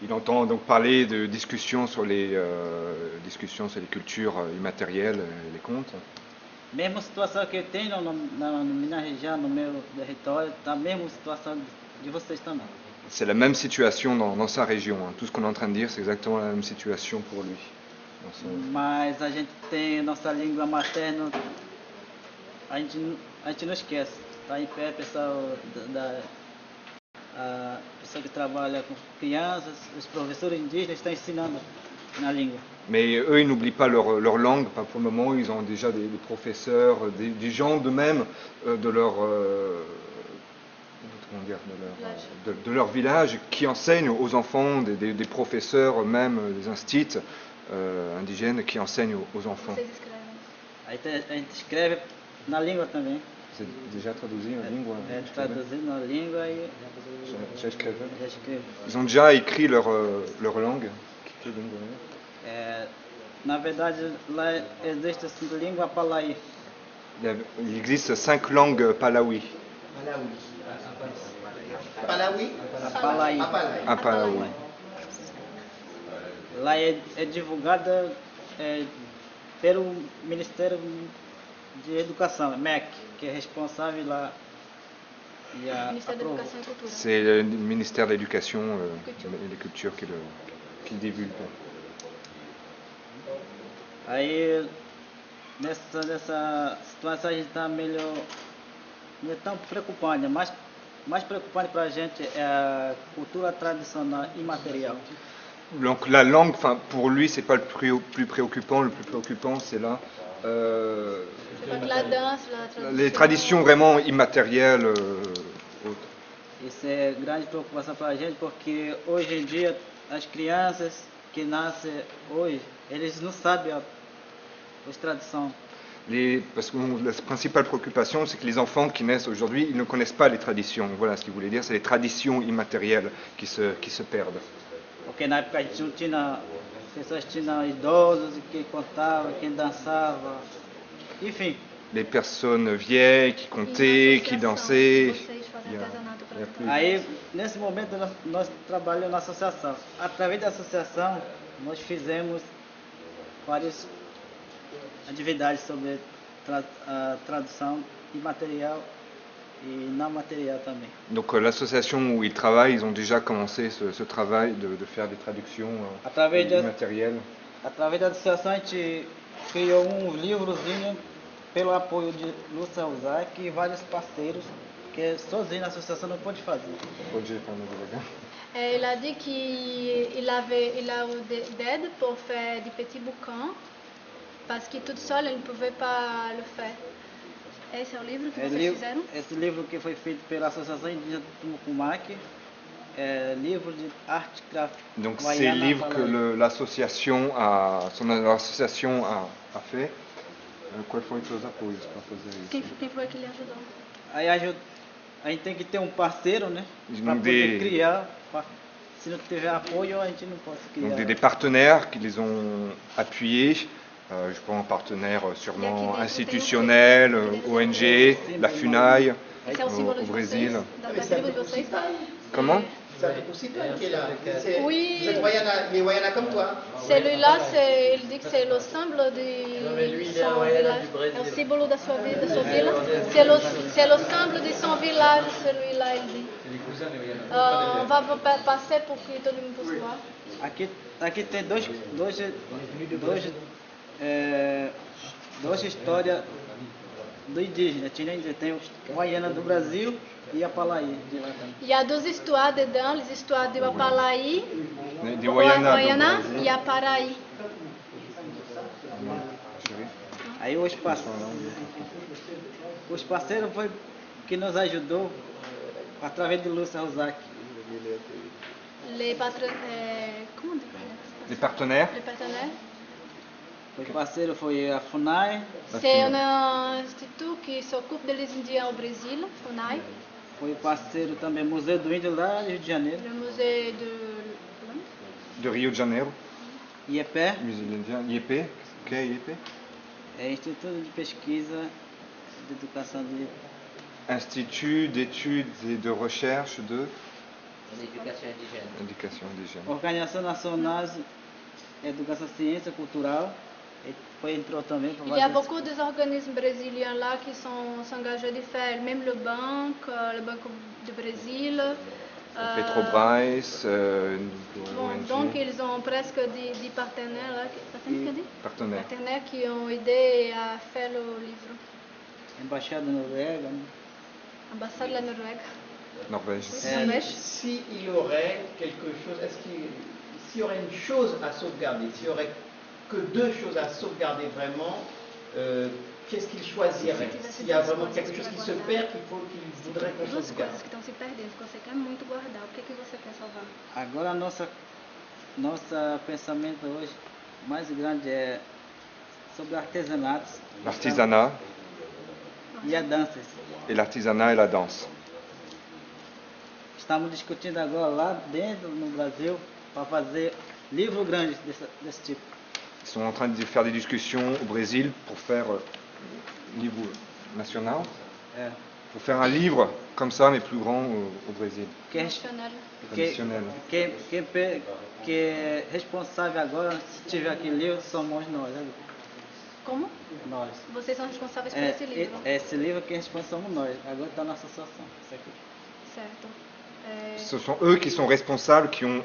Il entend donc parler de discussions sur les cultures immatérielles et les contes. Mesma situação que eu tenho na minha região, no meu território, tá a mesma situação de vocês também. C'est la même situation dans sa région. Hein. Tout ce qu'on est en train de dire, c'est exactement la même situation pour lui. Mas a gente tem nossa língua materna, a gente não esquece. Está em pé, pessoal pessoa que trabalha com crianças, os professores indígenas estão ensinando na língua. Mais eux, ils n'oublient pas leur langue. Pas pour le moment, ils ont déjà des professeurs, des gens de même de leur village qui enseignent aux enfants, des professeurs même, des instituts indigènes qui enseignent aux enfants. Aí a gente escreve na língua também. C'est déjà traduit en língua? Traduzido na língua e já escreveu? já escrevo. Ils ont déjà écrit leur langue? Na verdade, lá existe a língua Palaí. Il existe 5 langues Palawi. Palawi? Palaí. Ah, Palawi. Lá é divulgada pelo Ministério de Educação, MEC, que é responsável lá. Ministério da Educação e Cultura. C'est le ministère de l'Éducation et des Cultures qui le divulgue. Aí, nessa situação, a gente está melhor. Não é tão preocupante, mais preocupante para a gente é a cultura tradicional e material. Donc la langue, pour lui, c'est pas le plus préoccupant. Le plus préoccupant, c'est là La danse, les traditions vraiment immatérielles. Isso é grande preocupação para a gente, porque hoje em dia as crianças que nascem hoje, eles não sabem as tradições. Parce que la principale préoccupation, c'est que les enfants qui naissent aujourd'hui, ils ne connaissent pas les traditions. Voilà ce qu'il voulait dire, c'est les traditions immatérielles qui se perdent. Porque na época a gente não tinha, as pessoas tinham idosos que contavam, quem dançava, enfim. Les personnes vieilles qui comptaient, qui dansaient. Aí, nesse momento, nós trabalhamos na associação. Através da associação, nós fizemos várias atividades sobre a tradução immatérielle et non matériel também. Donc l'association où ils travaillent, ils ont déjà commencé ce travail de faire des traductions immatérielles. Através da associação, a gente criou livrozinho pelo apoio de Lúcia Uzak e vários parceiros que sozinho a associação não pode fazer. Il a dit qu'il a eu d'aide pour faire des petits bouquins parce que toute seule elle ne pouvait pas le faire. Esse é o livro que vocês fizeram? Esse livro que foi feito pela Associação Indígena Tumucumaque, é livro de arte gráfica. Donc c'est le livre que l'association a fait. Quais foram os seus apoios para fazer isso? Quem foi que lhe ajudou? Aí a gente tem que ter um parceiro, né? Para poder criar. Se não tiver apoio, a gente não pode criar. Donc des partenaires qui les ont appuyés. Je prends un partenaire sûrement institutionnel, ONG, la FUNAI au Brésil. Comment? Oui. Vous êtes Wayana comme toi. Celui-là, il dit que c'est le symbole de son village. É o símbolo da sua vila. C'est le symbole de son village, celui-là, il dit. On va passer pour que todo mundo possa voir. Aqui tem duas histórias do indígena. Tem o Wayana do Brasil e a Palaí de lá também. Il y a deux histoires dedans, les histoires de Wapalaí De Guaiana. Guaiana e a Paraí. Aí os parceiros foi que nos ajudou através de Lúcia Rosac. Les patrons, comment on dit? Les partenaires. Les partenaires. O parceiro foi a FUNAI. C'est un institut qui s'occupe des Indiens au Brésil, FUNAI. Foi parceiro também Museu do Índio lá no Rio de Janeiro. Le musée De Rio de Janeiro. IEPE. Musée de l'Indien. IEP. O que é IEP? É Instituto de Pesquisa de Educação de... Institut d'études et de recherche de Éducation indigène. Éducation indigène. Organização Nacional de Educação, Ciência Cultural. Entrou também para Il y a beaucoup d'organismes brésiliens là qui sont engagés de faire, même le Banque du Brésil. Petrobras, Donc ils ont presque 10 partenaires là, partenaires qui ont aidé à faire le livre. Embaixada da Noruega. Ambassade de la Noruega. Norvège. Si il y aurait quelque chose, s'il y aurait une chose à sauvegarder, s'il y aurait que deux choses à sauvegarder vraiment, qu'est-ce qu'il choisirait? S'il y a vraiment quelque chose qui se perd, qu'il voudrait qu'on sauvegarde. Duas coisas que estão se perdendo, que você quer muito guardar. O que você quer salvar? Agora nosso pensamento hoje mais grande é sobre artesanato. L'artisanat. E a dança. Et l'artisanat et la danse. Estamos discutindo agora lá dentro no Brasil para fazer livro grande desse tipo. Ils sont en train de faire des discussions au Brésil pour faire niveau national. Pour faire un livre comme ça, mais plus grand au Brésil. Traditionnel. Quem é responsável agora, se tiver aquele livro, somos nós. Né? Como? Nós. Vocês são responsáveis por esse livro? Esse livro quem é responsável somos nós. Agora está na associação. Certo. Ce sont eux qui sont responsables, qui ont...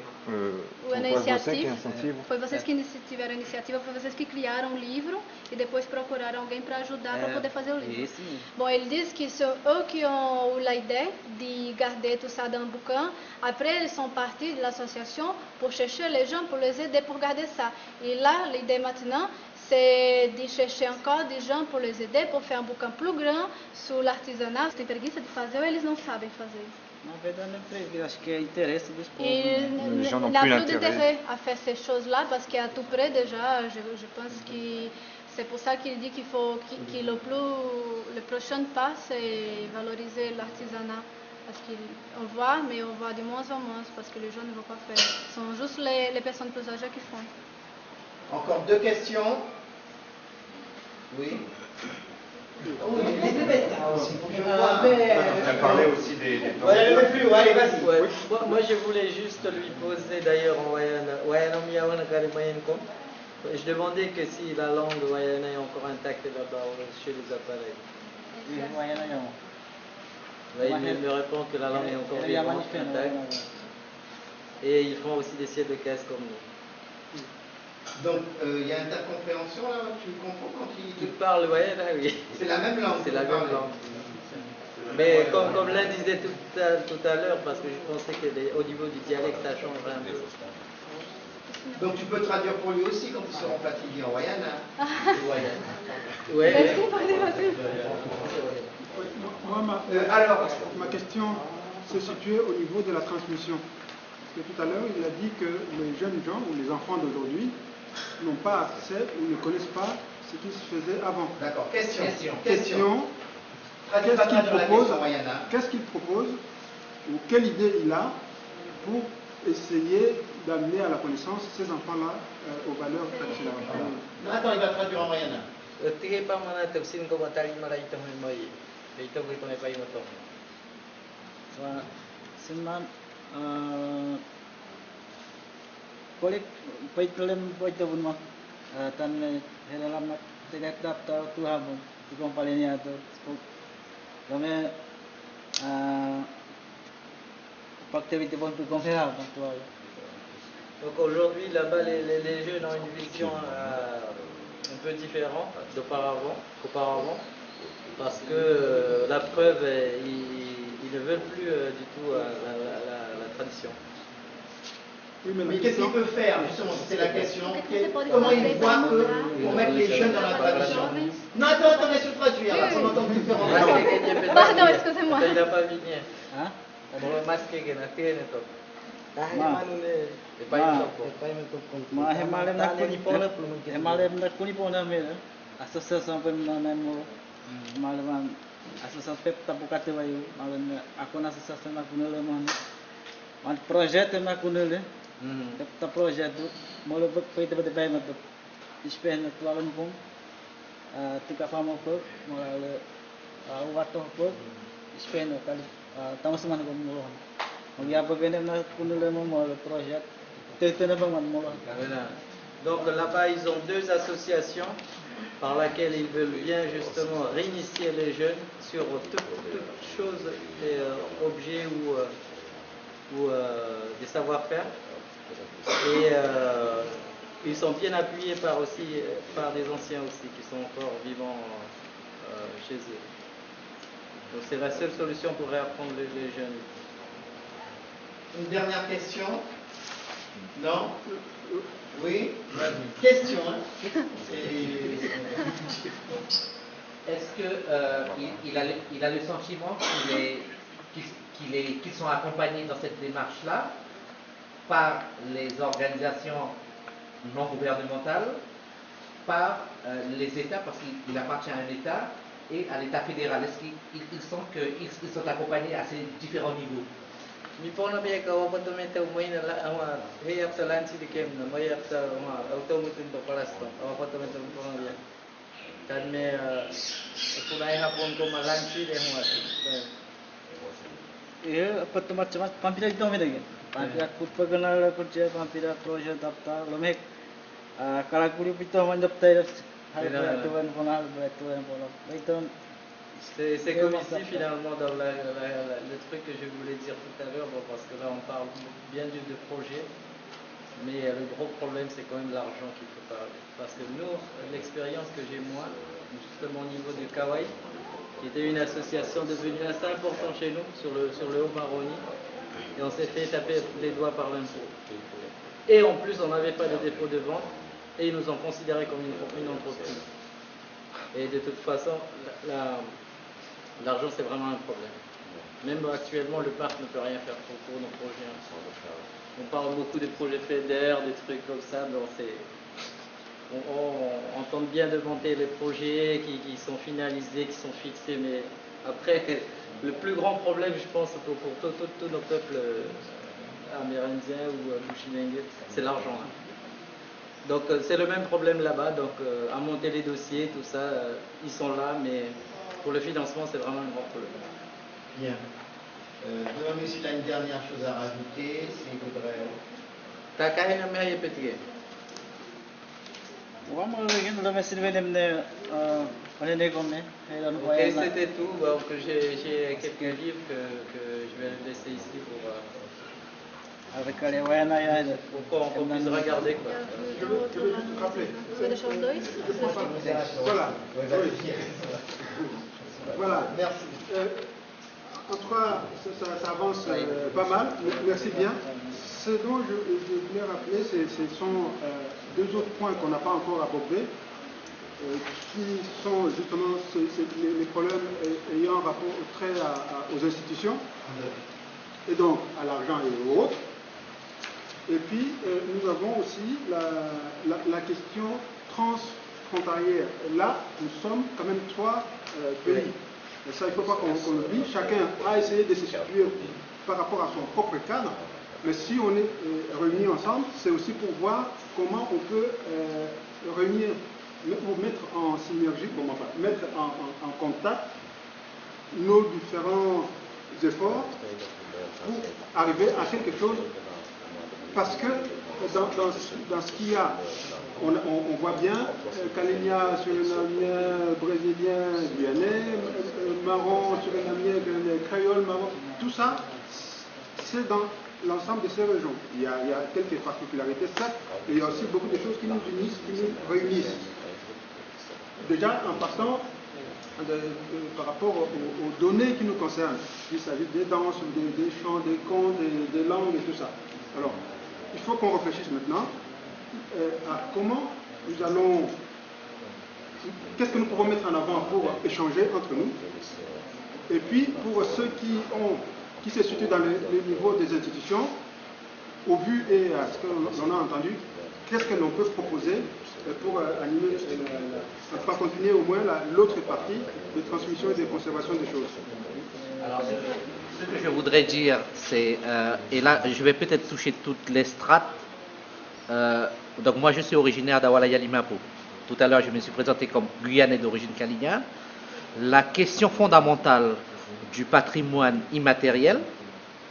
Foi vocês que tiveram a iniciativa, foi vocês que criaram o livro e depois procuraram alguém para ajudar para poder fazer o livro. Bon, ils disent que c'est eux qui ont eu l'idée de garder tout ça dans le bouquin. Après, ils sont partis de l'association pour chercher les gens, pour les aider pour garder ça. Et là, l'idée maintenant, c'est de chercher encore des gens pour les aider, pour faire un bouquin plus grand sur l'artisanat. Tem preguiça de fazer ou eles não sabem fazer? Na verdade, não acho que é interesse dos povos. Les gens n'ont Il n'a plus plus d'intérêt d'intérêt à faire ces choses-là parce qu'à tout près déjà, je pense que c'est pour ça qu'il dit qu'il faut que le prochain pas, c'est valoriser l'artisanat. Parce qu'on voit, mais on voit de moins en moins parce que les gens ne vont pas faire. Ce sont juste les personnes plus âgées qui font. Encore deux questions. Oui. Oui, les bébés aussi, pour que je vois. On a parlé aussi des allez, vas-y. Ouais. Moi, je voulais juste lui poser d'ailleurs en Wayana Miawana Karimayenko. Je demandais que si la langue Wayana est encore intacte là-bas chez les appareils. Oui, Wayana il me répond que la langue est encore vivante, intacte. Et ils font aussi des sièges de caisse comme nous. Donc, il y a intercompréhension là, tu comprends quand il parle, ouais, là, oui. C'est la même langue. C'est la même langue. Mais comme l'un disait tout à l'heure, parce que je pensais qu'au niveau du dialecte, ça changerait un peu. Donc tu peux traduire pour lui aussi quand ils seront fatigués en Wayana. Oui. Alors, ma question se situait au niveau de la transmission. Parce que tout à l'heure, il a dit que les jeunes gens ou les enfants d'aujourd'hui n'ont pas accès ou ne connaissent pas ce qui se faisait avant. D'accord. Question. Qu'est-ce qu'il propose ou quelle idée il a pour essayer d'amener à la connaissance ces enfants-là aux valeurs traditionnelles? Attends, il va traduire en Wayana. Poi itu pun mah tan helalam nak tidak daftar tu habon tu kompalenya tu kami activité bon pour conférer Donc aujourd'hui là-bas les jeunes ont une vision un peu différente qu'auparavant parce que la preuve ils ne veulent plus du tout la tradition. Mais qu'est-ce qu'il peut faire, justement, c'est la question. Comment il voit pour mettre les jeunes dans la tradition? Non, attends, laisse-le traduire, là, on entend différents. Pardon, excusez-moi. Il n'a pas vigné. Hein? On va masquer que na tiene to. Associação Pemenanemo, malaman associação Pep Tapukate Wayu, malan aku na associação na kunele man, man projeto na kunele, Pep projeto, molo bek pete bete bay mat, ispen na tualan pun, tika famo pun, malale wato pun, ispen na kali tamu seman pun molo, magi apa bene na kunele man molo projet, tete na bang man molo. Donc là-bas, ils ont deux associations par laquelle ils veulent bien justement réinitier les jeunes sur toutes choses et objets ou des savoir-faire. Et ils sont bien appuyés par des anciens aussi qui sont encore vivants chez eux. Donc c'est la seule solution pour réapprendre les jeunes. Une dernière question? Non? Oui? Question, hein? Est-ce qu'il a le sentiment qu'ils sont accompagnés dans cette démarche-là par les organisations non gouvernementales, par les États, parce qu'il appartient à un État, et à l'État fédéral? Est-ce qu'ils sentent qu'ils sont accompagnés à ces différents niveaux? Mi pona be ka wa pato meta umaina la awa he afta lanci de kem na mai afta ma auto mutin to palasto awa pato meta pona be kan me punai hapon ko malanci de hua Iya, pato macam pampira itu me dege pampira kutpaganal kerja pampira project daftar lomek kalakuri pito man daftar hai tuan ponal tuan ponal itu. C'est comme ici finalement dans le truc que je voulais dire tout à l'heure, bon, parce que là on parle bien de projet, mais le gros problème c'est quand même l'argent qu'il faut parler. Parce que nous, l'expérience que j'ai moi, justement au niveau du Kawaii, qui était une association devenue assez importante chez nous, sur le Haut-Maroni, et on s'est fait taper les doigts par l'impôt. Et en plus on n'avait pas de dépôt de vente, et ils nous ont considéré comme une entreprise. Et de toute façon, l'argent c'est vraiment un problème. Même actuellement le parc ne peut rien faire pour nos projets. On parle beaucoup de projets FEDER, des trucs comme ça, mais on tente bien de monter les projets qui sont finalisés, qui sont fixés, mais après le plus grand problème je pense pour tous nos peuples amérindiens ou bushinengues, c'est l'argent. Donc c'est le même problème là-bas, donc à monter les dossiers, tout ça, ils sont là, mais pour le financement c'est vraiment un grand problème. Bien. Madame, s'il a une dernière chose à rajouter, s'il voudrait... Ok, c'était tout, donc j'ai quelques livres que je vais laisser ici pour... Pour qu'on puisse regarder quoi. Je veux juste rappeler. Voilà. Voilà. Merci. En tout cas, ça avance pas mal. Merci bien. Ce dont je voulais rappeler, ce sont deux autres points qu'on n'a pas encore abordés, qui sont justement les problèmes ayant rapport aux institutions, et donc à l'argent et aux autres. Et puis, nous avons aussi la question transfrontalière. Là, nous sommes quand même 3 pays. Et ça, il ne faut pas qu'on l'oublie. Chacun a essayé de se situer par rapport à son propre cadre. Mais si on est réunis ensemble, c'est aussi pour voir comment on peut réunir, ou mettre en synergie, mettre en contact nos différents efforts pour arriver à quelque chose. Parce que dans ce qu'il y a, on voit bien Kalinia, surinamien, brésilien, guyanais, marron, surinamien, créole, marron, tout ça, c'est dans l'ensemble de ces régions. Il y a quelques particularités, certes, mais il y a aussi beaucoup de choses qui nous unissent, qui nous réunissent. Déjà, en partant par rapport aux données qui nous concernent, il s'agit des danses, des chants, des contes, des langues et tout ça. Alors, il faut qu'on réfléchisse maintenant à comment nous allons, qu'est-ce que nous pouvons mettre en avant pour échanger entre nous. Et puis, pour ceux qui se situent dans le niveau des institutions, au vu et à ce que l'on a entendu, qu'est-ce que l'on peut proposer pour animer, pas continuer au moins l'autre partie de transmission et de conservation des choses. Alors, ce que je voudrais dire, c'est, et là je vais peut-être toucher toutes les strates, donc moi je suis originaire d'Awalaya Limapou. Tout à l'heure je me suis présenté comme Guyanais d'origine Kalinia. La question fondamentale du patrimoine immatériel,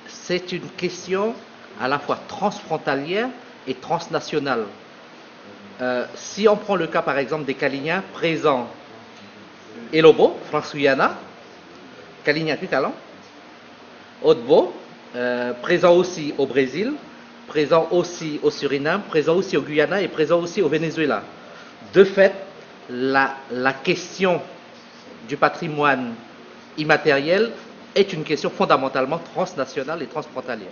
c'est une question à la fois transfrontalière et transnationale. Si on prend le cas par exemple des Kaliniens présents Elobo, France-Guyana, Kalinien Tukalan, Otbo, présent aussi au Brésil, présent aussi au Suriname, présent aussi au Guyana et présent aussi au Venezuela. De fait, la question du patrimoine immatériel est une question fondamentalement transnationale et transfrontalière.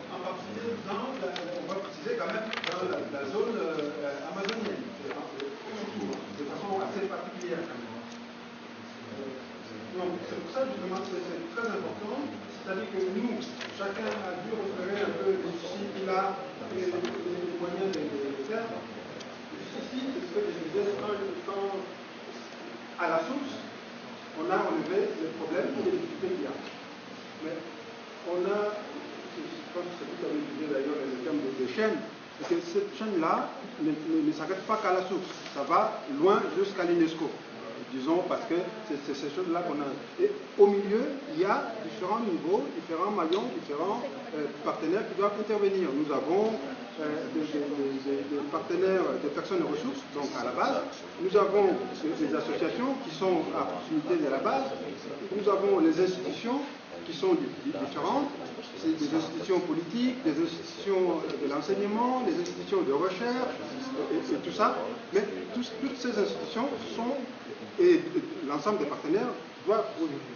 On va préciser quand même dans la zone amazonienne, de façon assez particulière. Donc c'est pour ça justement que c'est très important, c'est-à-dire que nous, chacun a dû repérer un peu les soucis qu'il a et les moyens de faire. Ici, c'est ce que je disais, quand à la source, on a enlevé les problèmes et les difficultés qu'il y a. Mais on a, je pense que c'est vous qui avez utilisé d'ailleurs le terme de chaîne, c'est que cette chaîne-là ne s'arrête pas qu'à la source, ça va loin jusqu'à l'UNESCO, disons, parce que c'est ces choses-là qu'on a. Et au milieu, il y a différents niveaux, différents maillons, différents partenaires qui doivent intervenir. Nous avons des partenaires, des personnes ressources, donc à la base. Nous avons des associations qui sont à proximité de la base. Nous avons les institutions qui sont différentes. C'est des institutions politiques, des institutions de l'enseignement, des institutions de recherche, et tout ça. Mais toutes ces institutions sont, et l'ensemble des partenaires doivent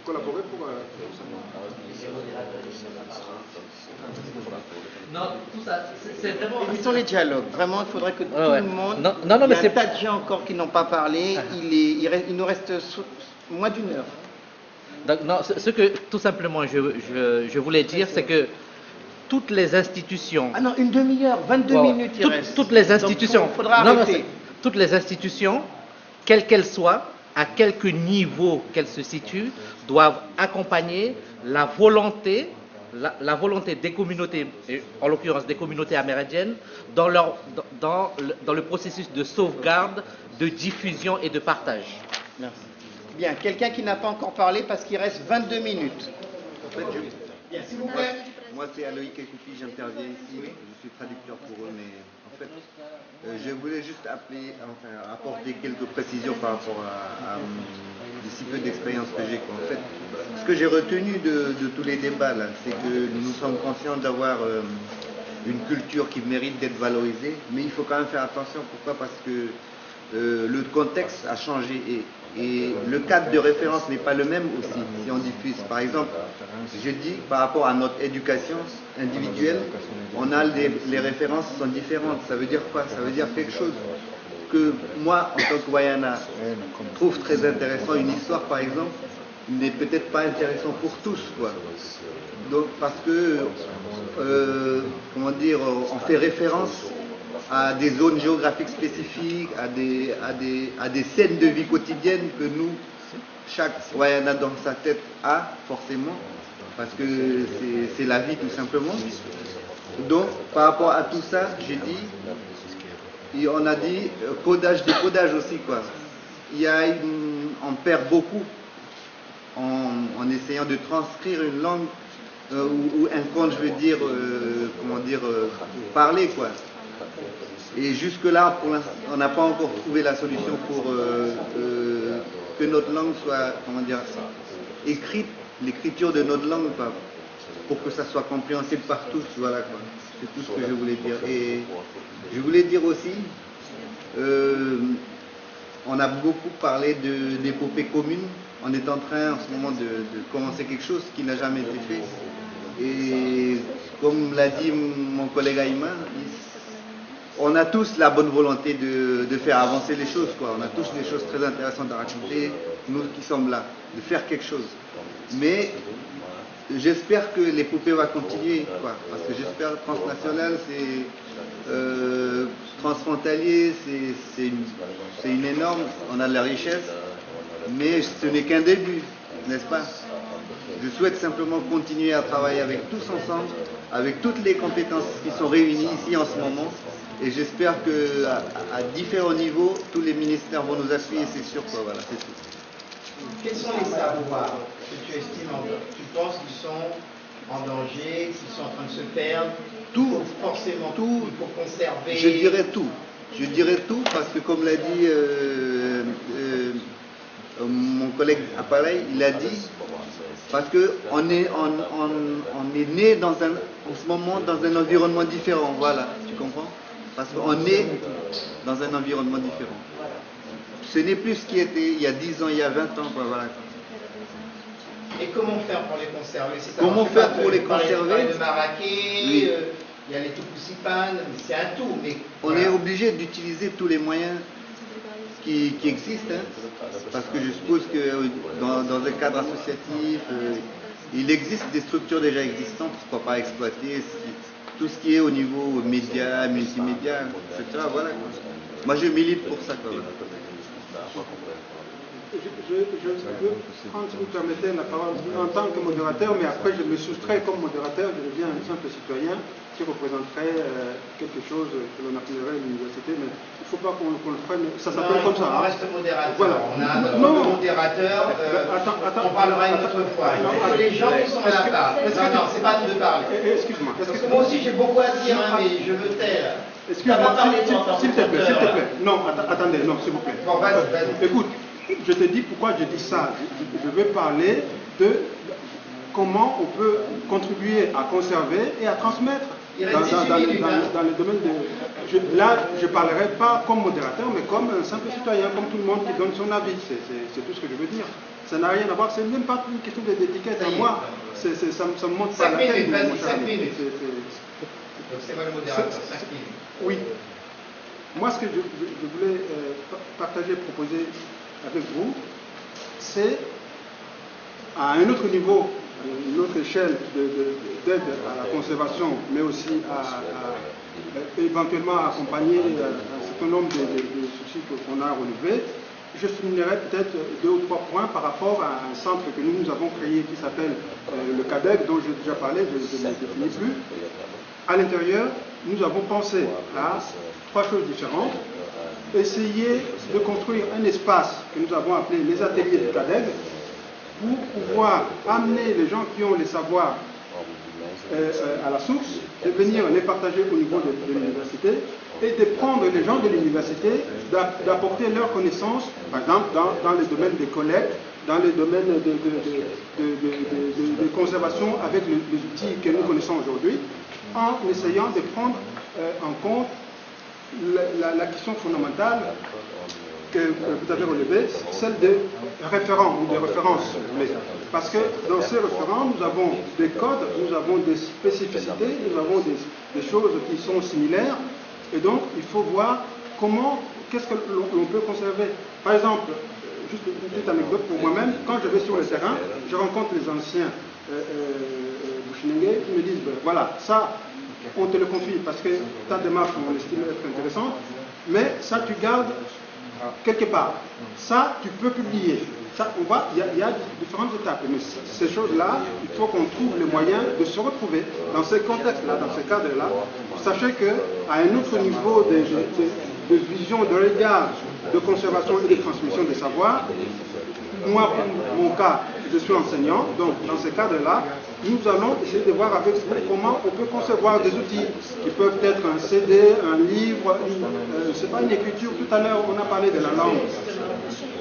collaborer pour ça. Non, tout ça, c'est vraiment... Évitons les dialogues. Vraiment, il faudrait que tout le monde... Non, mais il y a un tas de gens encore qui n'ont pas parlé. Il nous reste moins d'une heure. Donc, non, ce que tout simplement je voulais dire, c'est que toutes les institutions... Ah non, une demi-heure, 22 minutes il reste. Toutes les institutions... Donc, faudra arrêter. Toutes les institutions, quelles qu'elles soient, à quelque niveau qu'elles se situent, doivent accompagner la volonté des communautés, en l'occurrence des communautés amérindiennes, dans le processus de sauvegarde, de diffusion et de partage. Merci. Bien, quelqu'un qui n'a pas encore parlé parce qu'il reste 22 minutes. En fait, Bien, s'il vous plaît. Moi, c'est Aloïc Ekoupi, j'interviens ici. Je suis traducteur pour eux, mais en fait, je voulais juste apporter quelques précisions par rapport à des si peu d'expérience que j'ai. En fait, ce que j'ai retenu de tous les débats, là, c'est que nous sommes conscients d'avoir une culture qui mérite d'être valorisée, mais il faut quand même faire attention. Pourquoi? Parce que le contexte a changé et le cadre de référence n'est pas le même aussi. Si on diffuse, par exemple, je dis par rapport à notre éducation individuelle, on a les références sont différentes. Ça veut dire quoi? Ça veut dire quelque chose que moi, en tant que Wayana, trouve très intéressant. Une histoire, par exemple, n'est peut-être pas intéressant pour tous, quoi. Donc, parce que, comment dire, on fait référence à des zones géographiques spécifiques, à des scènes de vie quotidienne que nous, chaque Wayana dans sa tête a forcément, parce que c'est la vie tout simplement. Donc par rapport à tout ça, j'ai dit, on a dit codage, décodage aussi, quoi. On perd beaucoup en essayant de transcrire une langue ou un conte, je veux dire, parler, quoi. Et jusque-là, pour l'instant, on n'a pas encore trouvé la solution pour que notre langue soit, comment dire, écrite, l'écriture de notre langue, quoi, pour que ça soit compréhensible par tous. Voilà, quoi. C'est tout ce que je voulais dire. Et je voulais dire aussi, on a beaucoup parlé d'épopée commune. On est en train en ce moment de commencer quelque chose qui n'a jamais été fait. Et comme l'a dit mon collègue Aïma, on a tous la bonne volonté de faire avancer les choses, quoi. On a tous des choses très intéressantes à raconter, nous qui sommes là, de faire quelque chose. Mais j'espère que l'épopée va continuer, quoi, parce que j'espère que transnational, c'est transfrontalier, c'est une énorme, on a de la richesse, mais ce n'est qu'un début, n'est-ce pas? Je souhaite simplement continuer à travailler avec tous ensemble, avec toutes les compétences qui sont réunies ici en ce moment, et j'espère qu'à différents niveaux, tous les ministères vont nous appuyer, c'est sûr, quoi, voilà, c'est tout. Quels sont les savoirs que tu estimes, tu penses qu'ils sont en danger, qu'ils sont en train de se perdre? Tout, forcément, tout, il faut conserver. Je dirais tout. Je dirais tout parce que, comme l'a dit mon collègue Appareil, il a dit, parce qu'on est, on est né en ce moment dans un environnement différent, voilà, tu comprends? Parce qu'on est dans un environnement différent. Ce n'est plus ce qui était il y a 10 ans, il y a 20 ans, quoi, voilà. Et comment faire pour les conserver? Comment faire pour les conserver? De Marrakech, oui. Il y a les Tukusipan, c'est un tout. Mais on est obligé d'utiliser tous les moyens qui existent, hein, parce que je suppose que dans un cadre associatif, il existe des structures déjà existantes, pourquoi pas exploiter tout ce qui est au niveau médias, multimédia, etc. Voilà. Moi je milite pour ça. Quoi. Je peux prendre, si vous permettez, la parole en tant que modérateur, mais après je me soustrais comme modérateur, je deviens un simple citoyen qui représenterait quelque chose que l'on appellerait l'université, mais il ne faut pas qu'on le prenne, ça s'appelle comme ça. On reste modérateur, voilà. On a notre modérateur, on parlera une autre fois. Les gens qui sont là parlent. Non, c'est pas de parler. Excuse-moi. Parce que moi aussi j'ai beaucoup à dire, hein, mais je veux taire. Excuse-moi, s'il te plaît. Non, attendez, non, s'il vous plaît. Bon, vas-y. Écoute, je te dis pourquoi je dis ça. Je veux parler de comment on peut contribuer à conserver et à transmettre dans le domaine de... Là, je ne parlerai pas comme modérateur, mais comme un simple citoyen, comme tout le monde qui donne son avis. C'est tout ce que je veux dire. Ça n'a rien à voir, c'est même pas une question d'étiquette à moi. Ça me montre pas la tête. 5 minutes. C'est moi le modérateur, 5 minutes. Oui. Moi, ce que je voulais partager, proposer avec vous, c'est à un autre niveau, une autre échelle d'aide à la conservation, mais aussi éventuellement accompagner un certain nombre de soucis qu'on a relevés. Je soulignerai peut-être 2 ou 3 points par rapport à un centre que nous avons créé qui s'appelle le CADEC, dont j'ai déjà parlé, je ne le définis plus. À l'intérieur, nous avons pensé à 3 choses différentes. Essayer de construire un espace que nous avons appelé les ateliers du CADEG pour pouvoir amener les gens qui ont les savoirs à la source, de venir les partager au niveau de l'université et de prendre les gens de l'université, d'apporter leurs connaissances, par exemple dans les domaines des collectes, dans les domaines de conservation avec les outils que nous connaissons aujourd'hui, en essayant de prendre en compte la question fondamentale que vous avez relevée, celle des référents ou des références. Parce que dans ces référents, nous avons des codes, nous avons des spécificités, nous avons des choses qui sont similaires, et donc il faut voir qu'est-ce que l'on peut conserver. Par exemple, juste une petite anecdote pour moi-même, quand je vais sur le terrain, je rencontre les anciens Bushinengue qui me disent, voilà, ça, on te le confie parce que ta démarche, on l'estime être intéressante, mais ça, tu gardes quelque part. Ça, tu peux publier. Il y a différentes étapes, mais ces choses-là, il faut qu'on trouve les moyens de se retrouver dans ces contextes-là, dans ces cadres-là. Sachez qu'à un autre niveau de vision, de regard, de conservation et de transmission des savoirs, moi, pour mon cas, je suis enseignant, donc dans ces cadres-là, nous allons essayer de voir avec vous comment on peut concevoir des outils qui peuvent être un CD, un livre, c'est pas une écriture. Tout à l'heure, on a parlé de la langue.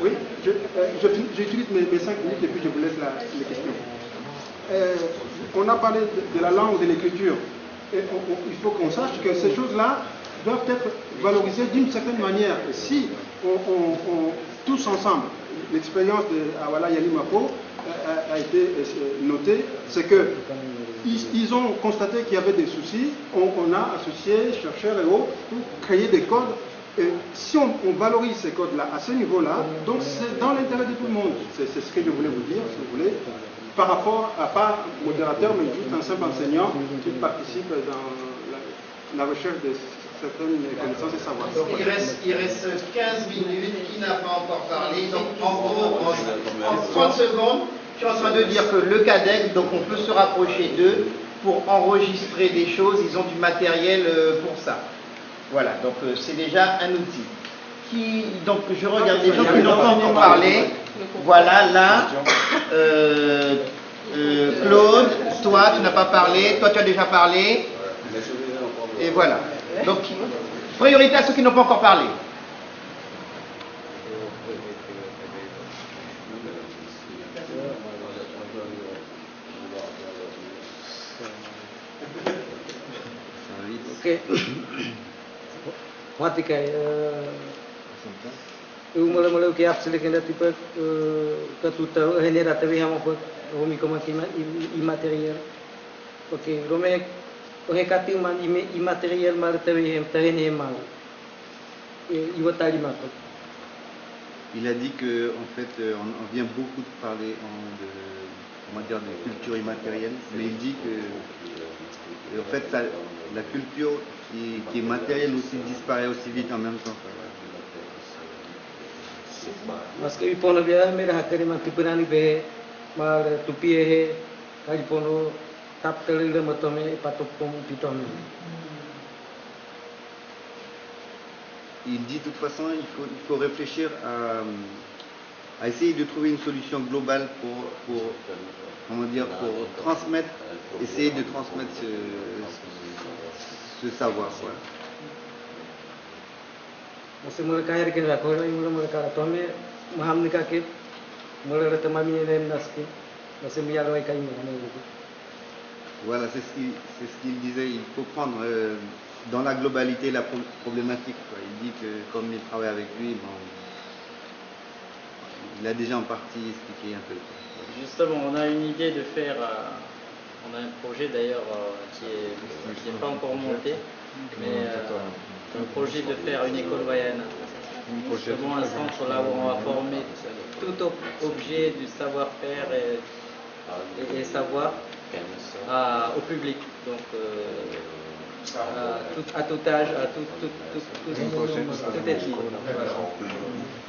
Oui, j'utilise mes 5 minutes et puis je vous laisse les questions. On a parlé de la langue, de l'écriture. Il faut qu'on sache que ces choses-là doivent être valorisées d'une certaine manière. Et si tous ensemble, l'expérience de Awala Yali Mapo a été notée, c'est que ils ont constaté qu'il y avait des soucis, on a associé chercheurs et autres pour créer des codes. Et si on valorise ces codes-là à ce niveau-là, donc c'est dans l'intérêt de tout le monde. C'est ce que je voulais vous dire, si vous voulez, par rapport à pas modérateur, mais juste un simple enseignant qui participe dans la recherche de certaines connaissances et savoirs. Donc il reste 15 minutes, qui n'a pas encore parlé. Donc en gros, en 30 secondes, je suis en train de dire que le CADEC, donc on peut se rapprocher d'eux pour enregistrer des choses, ils ont du matériel pour ça. Voilà, donc c'est déjà un outil. Donc je regarde les gens qui n'ont pas encore parlé. Voilà, là, Claude, toi tu n'as pas parlé, toi tu as déjà parlé. Et voilà. Donc, priorité à ceux qui n'ont pas encore parlé. Ok. Mati kai mula ke apsile kenda tipe katuta henera tawi hama po homi koma immaterial. Ok, rome kati man immatériel mal tawi tahene mal. Iwatali mato. Il a dit que en fait on vient beaucoup de parler on va dire de culture immatérielle, mais il dit que en fait la culture qui est matérielle aussi disparaît aussi vite en même temps. Parce que ipono bia mera hakari mati purani be mar tupi he kali pono taptele le matome patopom pitome. Il dit de toute façon il faut réfléchir à essayer de trouver une solution globale pour comment dire, pour transmettre, essayer de transmettre ce savoir. Masih mereka hari kini lah, kalau ini mereka lah, tuame maham nikah ke, mulai dari temami ini naski, masih biar mereka ini. Voilà, c'est ce qu'il disait. Il faut prendre dans la globalité la problématique. Quoi. Il dit que comme il travaille avec lui, bon, il a déjà en partie expliqué un peu. Justement, on a une idée de faire, on a un projet d'ailleurs qui est pas encore monté, mais un projet de faire une école voyenne. Justement un centre là où on va former tout objet du savoir-faire et savoir au public. Donc à tout âge, à toute ethnie.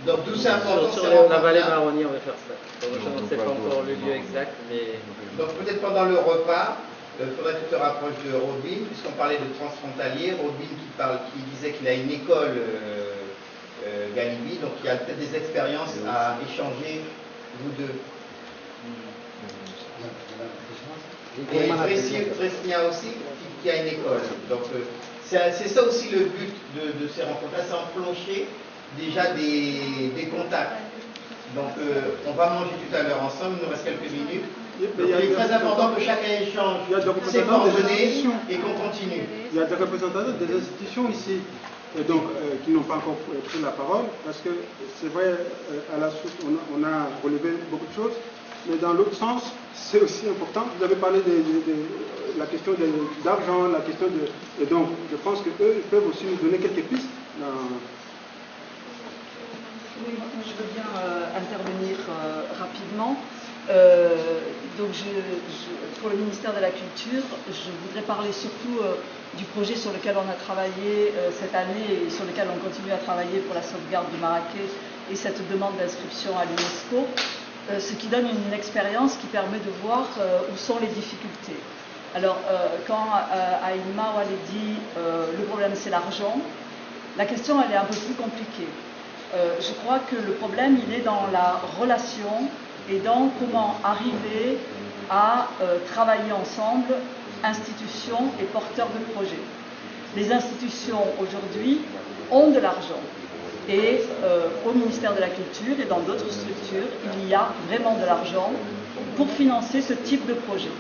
Donc tout ça sur la vallée Maroni, on va faire ça. Donc, je ne sais pas encore le lieu exact, mais... Donc peut-être pendant le repas, il faudrait que tu te rapproches de Robin, puisqu'on parlait de transfrontalier. Robin qui disait qu'il a une école Galibi, donc il y a peut-être des expériences à échanger, vous deux. Et Fresnia aussi, qui a une école. Donc c'est ça aussi le but de ces rencontres-là, c'est enclencher déjà des contacts. Donc on va manger tout à l'heure ensemble, il nous reste quelques minutes. Donc, il est très important que chacun échange ses coordonnées et qu'on continue. Il y a des représentants des institutions ici et donc, qui n'ont pas encore pris la parole, parce que c'est vrai, à la suite, on a relevé beaucoup de choses, mais dans l'autre sens, c'est aussi important. Vous avez parlé de la question d'argent, la question de... Et donc, je pense qu'eux, ils peuvent aussi nous donner quelques pistes. Oui, je veux bien intervenir rapidement. Donc pour le ministère de la Culture, je voudrais parler surtout du projet sur lequel on a travaillé cette année et sur lequel on continue à travailler pour la sauvegarde du Marrakech et cette demande d'inscription à l'UNESCO, ce qui donne une expérience qui permet de voir où sont les difficultés. Alors, quand Aïma Waledi dit le problème c'est l'argent, la question elle est un peu plus compliquée. Je crois que le problème il est dans la relation et dans comment arriver à travailler ensemble, institutions et porteurs de projets. Les institutions aujourd'hui ont de l'argent et au ministère de la Culture et dans d'autres structures, il y a vraiment de l'argent pour financer ce type de projet.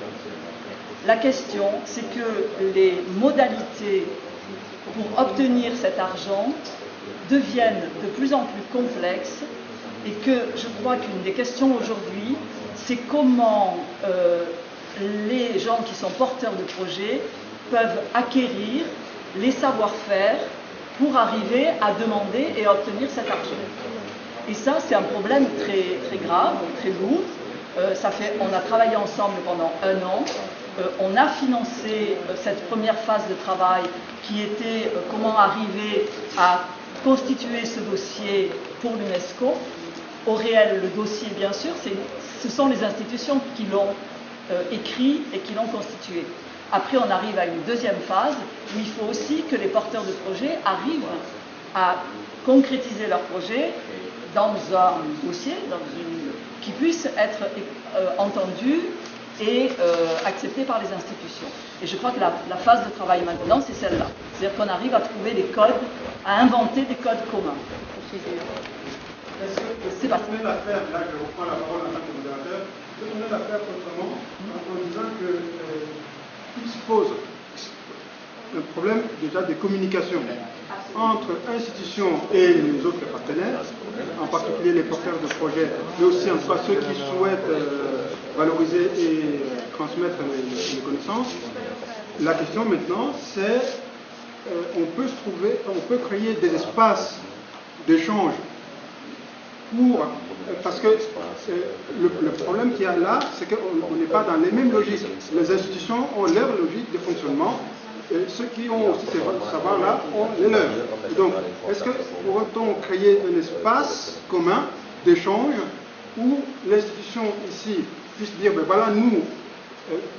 La question, c'est que les modalités pour obtenir cet argent deviennent de plus en plus complexes et que je crois qu'une des questions aujourd'hui, c'est comment les gens qui sont porteurs de projets peuvent acquérir les savoir-faire pour arriver à demander et à obtenir cet argent. Et ça, c'est un problème très, très grave, très lourd. On a travaillé ensemble pendant 1 an. On a financé cette première phase de travail qui était comment arriver à constituer ce dossier pour l'UNESCO. Au réel, le dossier, bien sûr, ce sont les institutions qui l'ont écrit et qui l'ont constitué. Après, on arrive à une deuxième phase où il faut aussi que les porteurs de projets arrivent à concrétiser leur projet dans un dossier qui puisse être entendu et accepté par les institutions. Et je crois que la phase de travail maintenant, c'est celle-là. C'est-à-dire qu'on arrive à trouver des codes, à inventer des codes communs. C'est pas la faire, là je reprends la parole en tant que modérateur, est-ce qu'on la faire autrement en disant qu'il se pose un problème déjà de communication entre institutions et les autres partenaires, en particulier les porteurs de projets, mais aussi en soi ceux qui souhaitent valoriser et transmettre les connaissances. La question maintenant, c'est on peut créer des espaces d'échange parce que le problème qu'il y a là, c'est qu'on n'est pas dans les mêmes logiques. Les institutions ont leur logique de fonctionnement, et ceux qui ont aussi ces savoirs-là ont les leurs. Donc, est-ce que pourrait-on créer un espace commun d'échange où l'institution ici puisse dire, ben voilà, nous,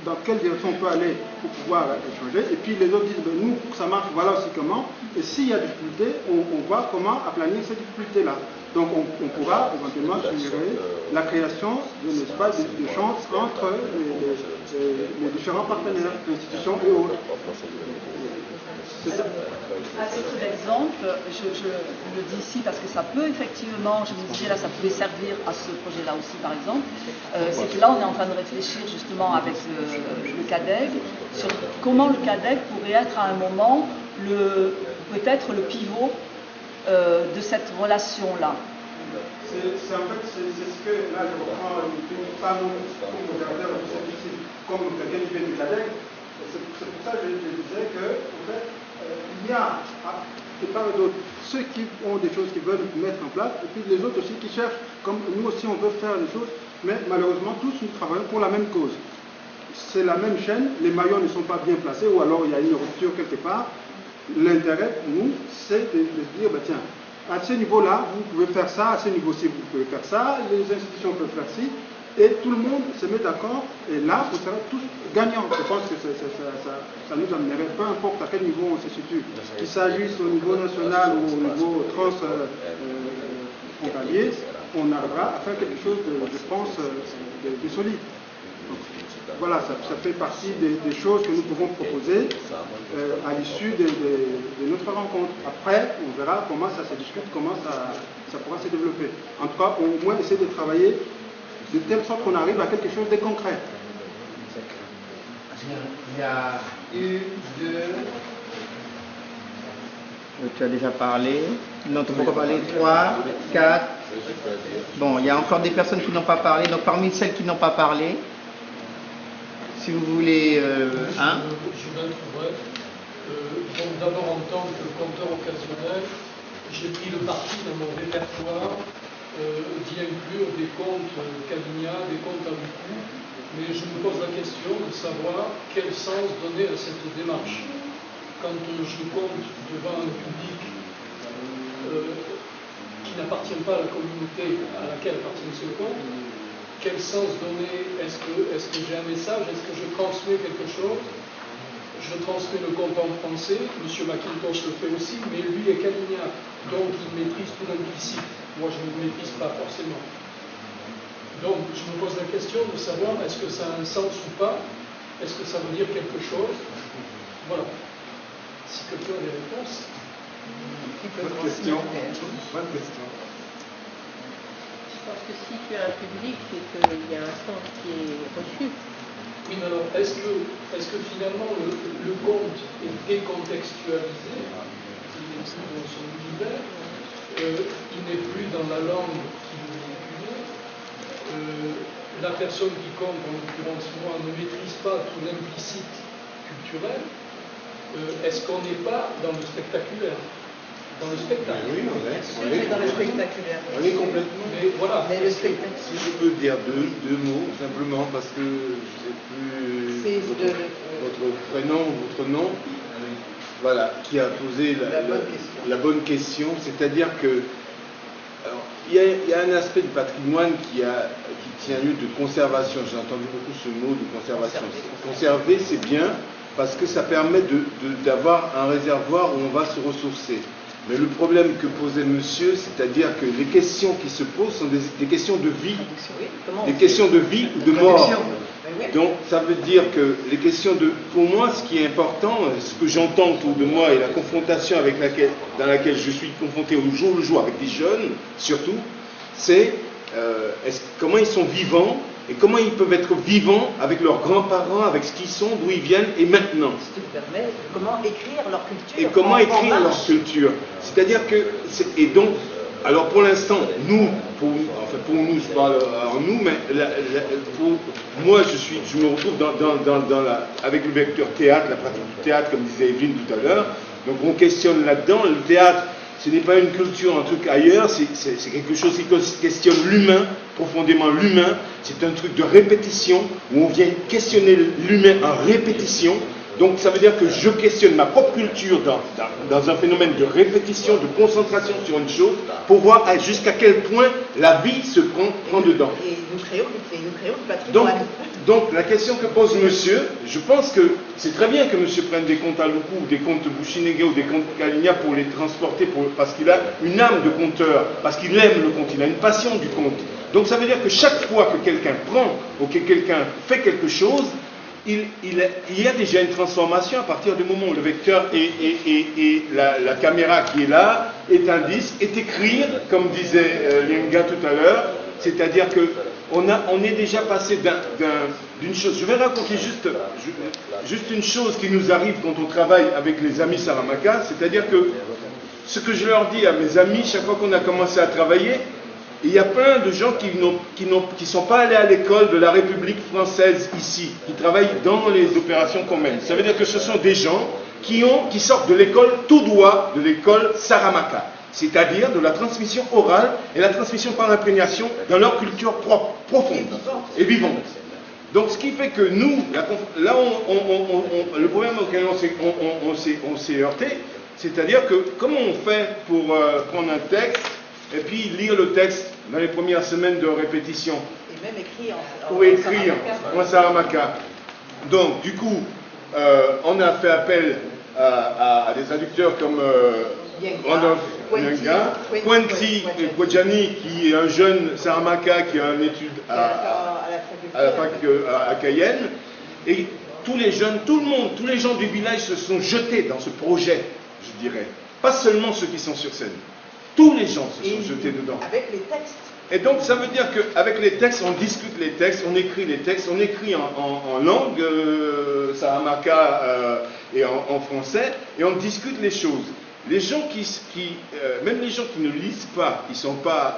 dans quelle direction on peut aller pour pouvoir échanger, et puis les autres disent, ben nous, pour que ça marche, voilà aussi comment, et s'il y a des difficultés, on voit comment aplanir ces difficultés-là. Donc on pourra éventuellement suggérer la création d'un espace d'échange entre les différents partenaires, institutions et autres. À titre d'exemple, je le dis ici parce que ça peut effectivement, je vous disais là, ça pouvait servir à ce projet-là aussi par exemple, c'est que là on est en train de réfléchir justement avec le CADEG sur comment le CADEG pourrait être à un moment peut-être le pivot de cette relation-là. C'est ce que, là je reprends pas mon modérateur comme quelqu'un qui vient du CADEG, c'est pour ça que je disais que en fait, il y a de part et d'autre ceux qui ont des choses qu'ils veulent mettre en place, et puis les autres aussi qui cherchent, comme nous aussi on veut faire les choses, mais malheureusement tous nous travaillons pour la même cause. C'est la même chaîne, les maillons ne sont pas bien placés, ou alors il y a une rupture quelque part. L'intérêt pour nous, c'est de se dire, bah, tiens, à ce niveau-là, vous pouvez faire ça, à ce niveau-ci, vous pouvez faire ça, les institutions peuvent faire ci, et tout le monde se met d'accord, et là, vous serez tous gagnants. Je pense que ça nous amènerait, peu importe à quel niveau on se situe, qu'il s'agisse au niveau national ou au niveau transfrontalier, on arrivera à faire quelque chose, je pense, de solide. Donc, voilà, ça fait partie des choses que nous pouvons proposer à l'issue de notre rencontre. Après, on verra comment ça se discute, comment ça pourra se développer. En tout cas, au moins essayer de travailler de telle sorte qu'on arrive à quelque chose de concret. Il y a une, deux... Tu as déjà parlé. Non, tu peux pas parler. 3, 4. Bon, il y a encore des personnes qui n'ont pas parlé. Donc parmi celles qui n'ont pas parlé, si vous voulez... Je vais être bref. Donc d'abord en tant que compteur occasionnel, j'ai pris le parti dans mon répertoire d'y inclure des comptes Caligna, des comptes à beaucoup, mais je me pose la question de savoir quel sens donner à cette démarche. Quand je compte devant un public qui n'appartient pas à la communauté à laquelle appartient ce compte, quel sens donner? Est-ce que j'ai un message? Est-ce que je transmets quelque chose? Je transmets le compte en français, M. McIntosh le fait aussi, mais lui est Caligna, donc il maîtrise tout l'implicite. Moi, je ne le maîtrise pas forcément. Donc, je me pose la question de savoir est-ce que ça a un sens ou pas? Est-ce que ça veut dire quelque chose? Voilà. Si quelqu'un a des réponses. Bonne question. Bonne question. Je pense que si tu as un public, c'est qu'il y a un sens qui est reçu. Oui, mais alors, est-ce que finalement le conte est décontextualisé, il n'est plus dans son univers, il n'est plus dans la langue qui nous véhicule, la personne qui compte, en l'occurrence moi, ne maîtrise pas tout l'implicite culturel, est-ce qu'on n'est pas dans le spectaculaire, dans le spectacle? Oui, on est dans le spectaculaire. On est complètement. Mais voilà. Mais le spectacle. Si je peux dire deux mots, simplement, parce que je ne sais plus votre prénom, votre nom, voilà, qui a posé la bonne question, c'est-à-dire que alors, il y a un aspect du patrimoine qui tient lieu de conservation. J'ai entendu beaucoup ce mot de conservation. Conserver, c'est bien parce que ça permet d'avoir un réservoir où on va se ressourcer. Mais le problème que posait monsieur, c'est-à-dire que les questions qui se posent sont des questions de vie, des questions de vie ou de mort. Donc ça veut dire que les questions de... Pour moi, ce qui est important, ce que j'entends autour de moi et la confrontation dans laquelle je suis confronté au jour le jour avec des jeunes, surtout, c'est comment ils sont vivants et comment ils peuvent être vivants avec leurs grands-parents, avec ce qu'ils sont, d'où ils viennent et maintenant. Si tu me permets, comment écrire leur culture. Et comment écrire leur culture. C'est-à-dire que... Et donc, alors pour l'instant, nous, pour nous, je parle en nous, mais pour moi, je me retrouve avec le vecteur théâtre, la pratique du théâtre, comme disait Evelyne tout à l'heure. Donc on questionne là-dedans. Le théâtre, ce n'est pas une culture, un truc ailleurs, c'est quelque chose qui questionne l'humain, profondément l'humain. C'est un truc de répétition, où on vient questionner l'humain en répétition. Donc ça veut dire que je questionne ma propre culture dans un phénomène de répétition, de concentration sur une chose, pour voir jusqu'à quel point la vie se prend dedans. Et nous créons du patrimoine. Donc la question que pose monsieur, je pense que c'est très bien que monsieur prenne des comptes à Luku, ou des comptes Bushinege ou des comptes Kalinia pour les transporter, parce qu'il a une âme de conteur, parce qu'il aime le conte, il a une passion du conte. Donc ça veut dire que chaque fois que quelqu'un prend ou que quelqu'un fait quelque chose, il y a déjà une transformation à partir du moment où le vecteur et la caméra qui est là est un disque, est écrire, comme disait Lienga tout à l'heure, c'est-à-dire qu'on est déjà passé d'une chose. Je vais raconter juste une chose qui nous arrive quand on travaille avec les amis Saramaka, c'est-à-dire que ce que je leur dis à mes amis, chaque fois qu'on a commencé à travailler, il y a plein de gens qui sont pas allés à l'école de la République française ici, qui travaillent dans les opérations qu'on mène. Ça veut dire que ce sont des gens qui sortent de l'école tout droit, de l'école Saramaka, c'est-à-dire de la transmission orale et la transmission par imprégnation dans leur culture propre, profonde et vivante. Donc ce qui fait que nous, là le problème auquel on s'est heurté, c'est-à-dire que comment on fait pour prendre un texte et puis lire le texte dans les premières semaines de répétition. Et même écrire ou écrire en Saramaka. Donc, du coup, on a fait appel à des traducteurs comme Randolph Nyenga, Pointy Kodjani, qui est un jeune Saramaka qui a une étude à la fac à Cayenne. Et tous les jeunes, tout le monde, tous les gens du village se sont jetés dans ce projet, je dirais. Pas seulement ceux qui sont sur scène. Tous les gens se sont jetés dedans. Avec les textes. Et donc ça veut dire qu'avec les textes, on discute les textes, on écrit les textes, on écrit en langue Saramaka et en français, et on discute les choses. Les gens même les gens qui ne lisent pas, qui n'ont pas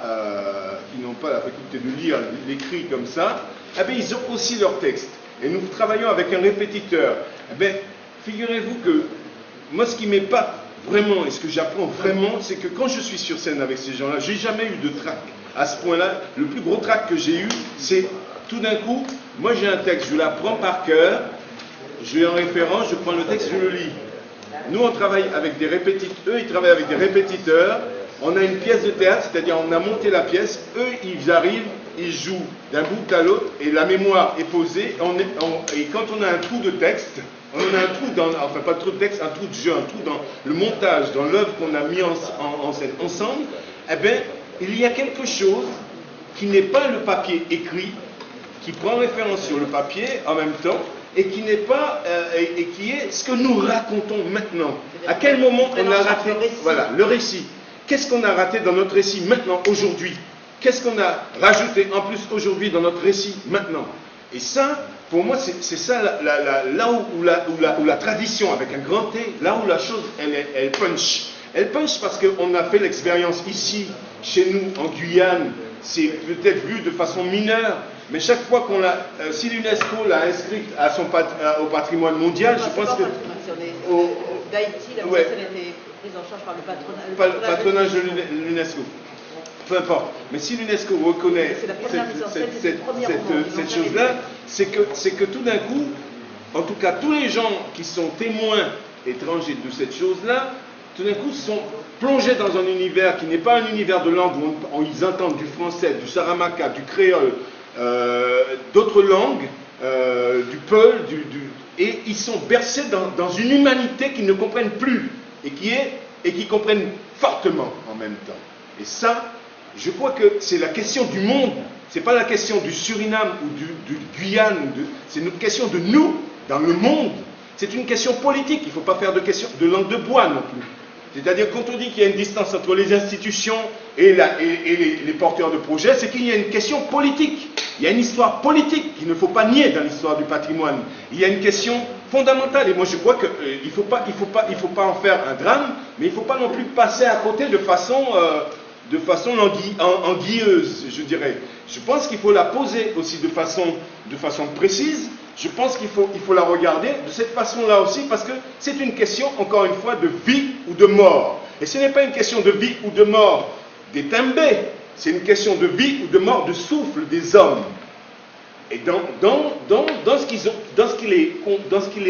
la faculté de lire l'écrit comme ça, eh bien, ils ont aussi leurs textes. Et nous travaillons avec un répétiteur. Eh bien, figurez-vous que moi, ce qui m'épate vraiment, et ce que j'apprends vraiment, c'est que quand je suis sur scène avec ces gens-là, j'ai jamais eu de trac. À ce point-là, le plus gros trac que j'ai eu, c'est tout d'un coup, moi j'ai un texte, je l'apprends par cœur, je vais en référence, je prends le texte, je le lis. Nous, on travaille avec des répétiteurs, eux, ils travaillent avec des répétiteurs, on a une pièce de théâtre, c'est-à-dire on a monté la pièce, eux, ils arrivent, ils jouent d'un bout à l'autre, et la mémoire est posée, et quand on a un trou de texte, on a un trou enfin pas de trou de texte, un trou de jeu, un trou dans le montage, dans l'œuvre qu'on a mis en scène ensemble, eh bien, il y a quelque chose qui n'est pas le papier écrit, qui prend référence sur le papier en même temps, et qui n'est pas, et qui est ce que nous racontons maintenant. À quel moment on a raté, voilà, le récit. Qu'est-ce qu'on a raté dans notre récit maintenant, aujourd'hui? Qu'est-ce qu'on a rajouté en plus aujourd'hui dans notre récit maintenant? Et ça, pour moi, c'est ça là où la tradition, avec un grand T, là où la chose, elle punch. Elle punch parce qu'on a fait l'expérience ici, chez nous, en Guyane, c'est peut-être vu de façon mineure, Mais chaque fois qu'on l'a, si l'UNESCO l'a inscrite à au patrimoine mondial, je pense que... D'Haïti, la ouais, personne était prise en charge par le patronage de l'UNESCO. Peu importe. Mais si l'UNESCO reconnaît cette chose-là, c'est que tout d'un coup, en tout cas tous les gens qui sont témoins étrangers de cette chose-là, tout d'un coup sont plongés dans un univers qui n'est pas un univers de langue où ils entendent du français, du saramaka, du créole, d'autres langues, du peul, et ils sont bercés dans une humanité qu'ils ne comprennent plus et qui comprennent fortement en même temps. Et ça, je crois que c'est la question du monde, c'est pas la question du Suriname ou du Guyane, c'est une question de nous, dans le monde. C'est une question politique, il ne faut pas faire de langue de bois non plus. C'est-à-dire quand on dit qu'il y a une distance entre les institutions et les porteurs de projets, c'est qu'il y a une question politique. Il y a une histoire politique qu'il ne faut pas nier dans l'histoire du patrimoine. Il y a une question fondamentale. Et moi je crois qu'il ne faut pas en faire un drame, mais il ne faut pas non plus passer à côté de façon enguilleuse, je dirais. Je pense qu'il faut la poser aussi de façon précise. Je pense qu'il faut la regarder de cette façon-là aussi, parce que c'est une question, encore une fois, de vie ou de mort. Et ce n'est pas une question de vie ou de mort des Tembés, c'est une question de vie ou de mort de souffle des hommes. Et dans ce qui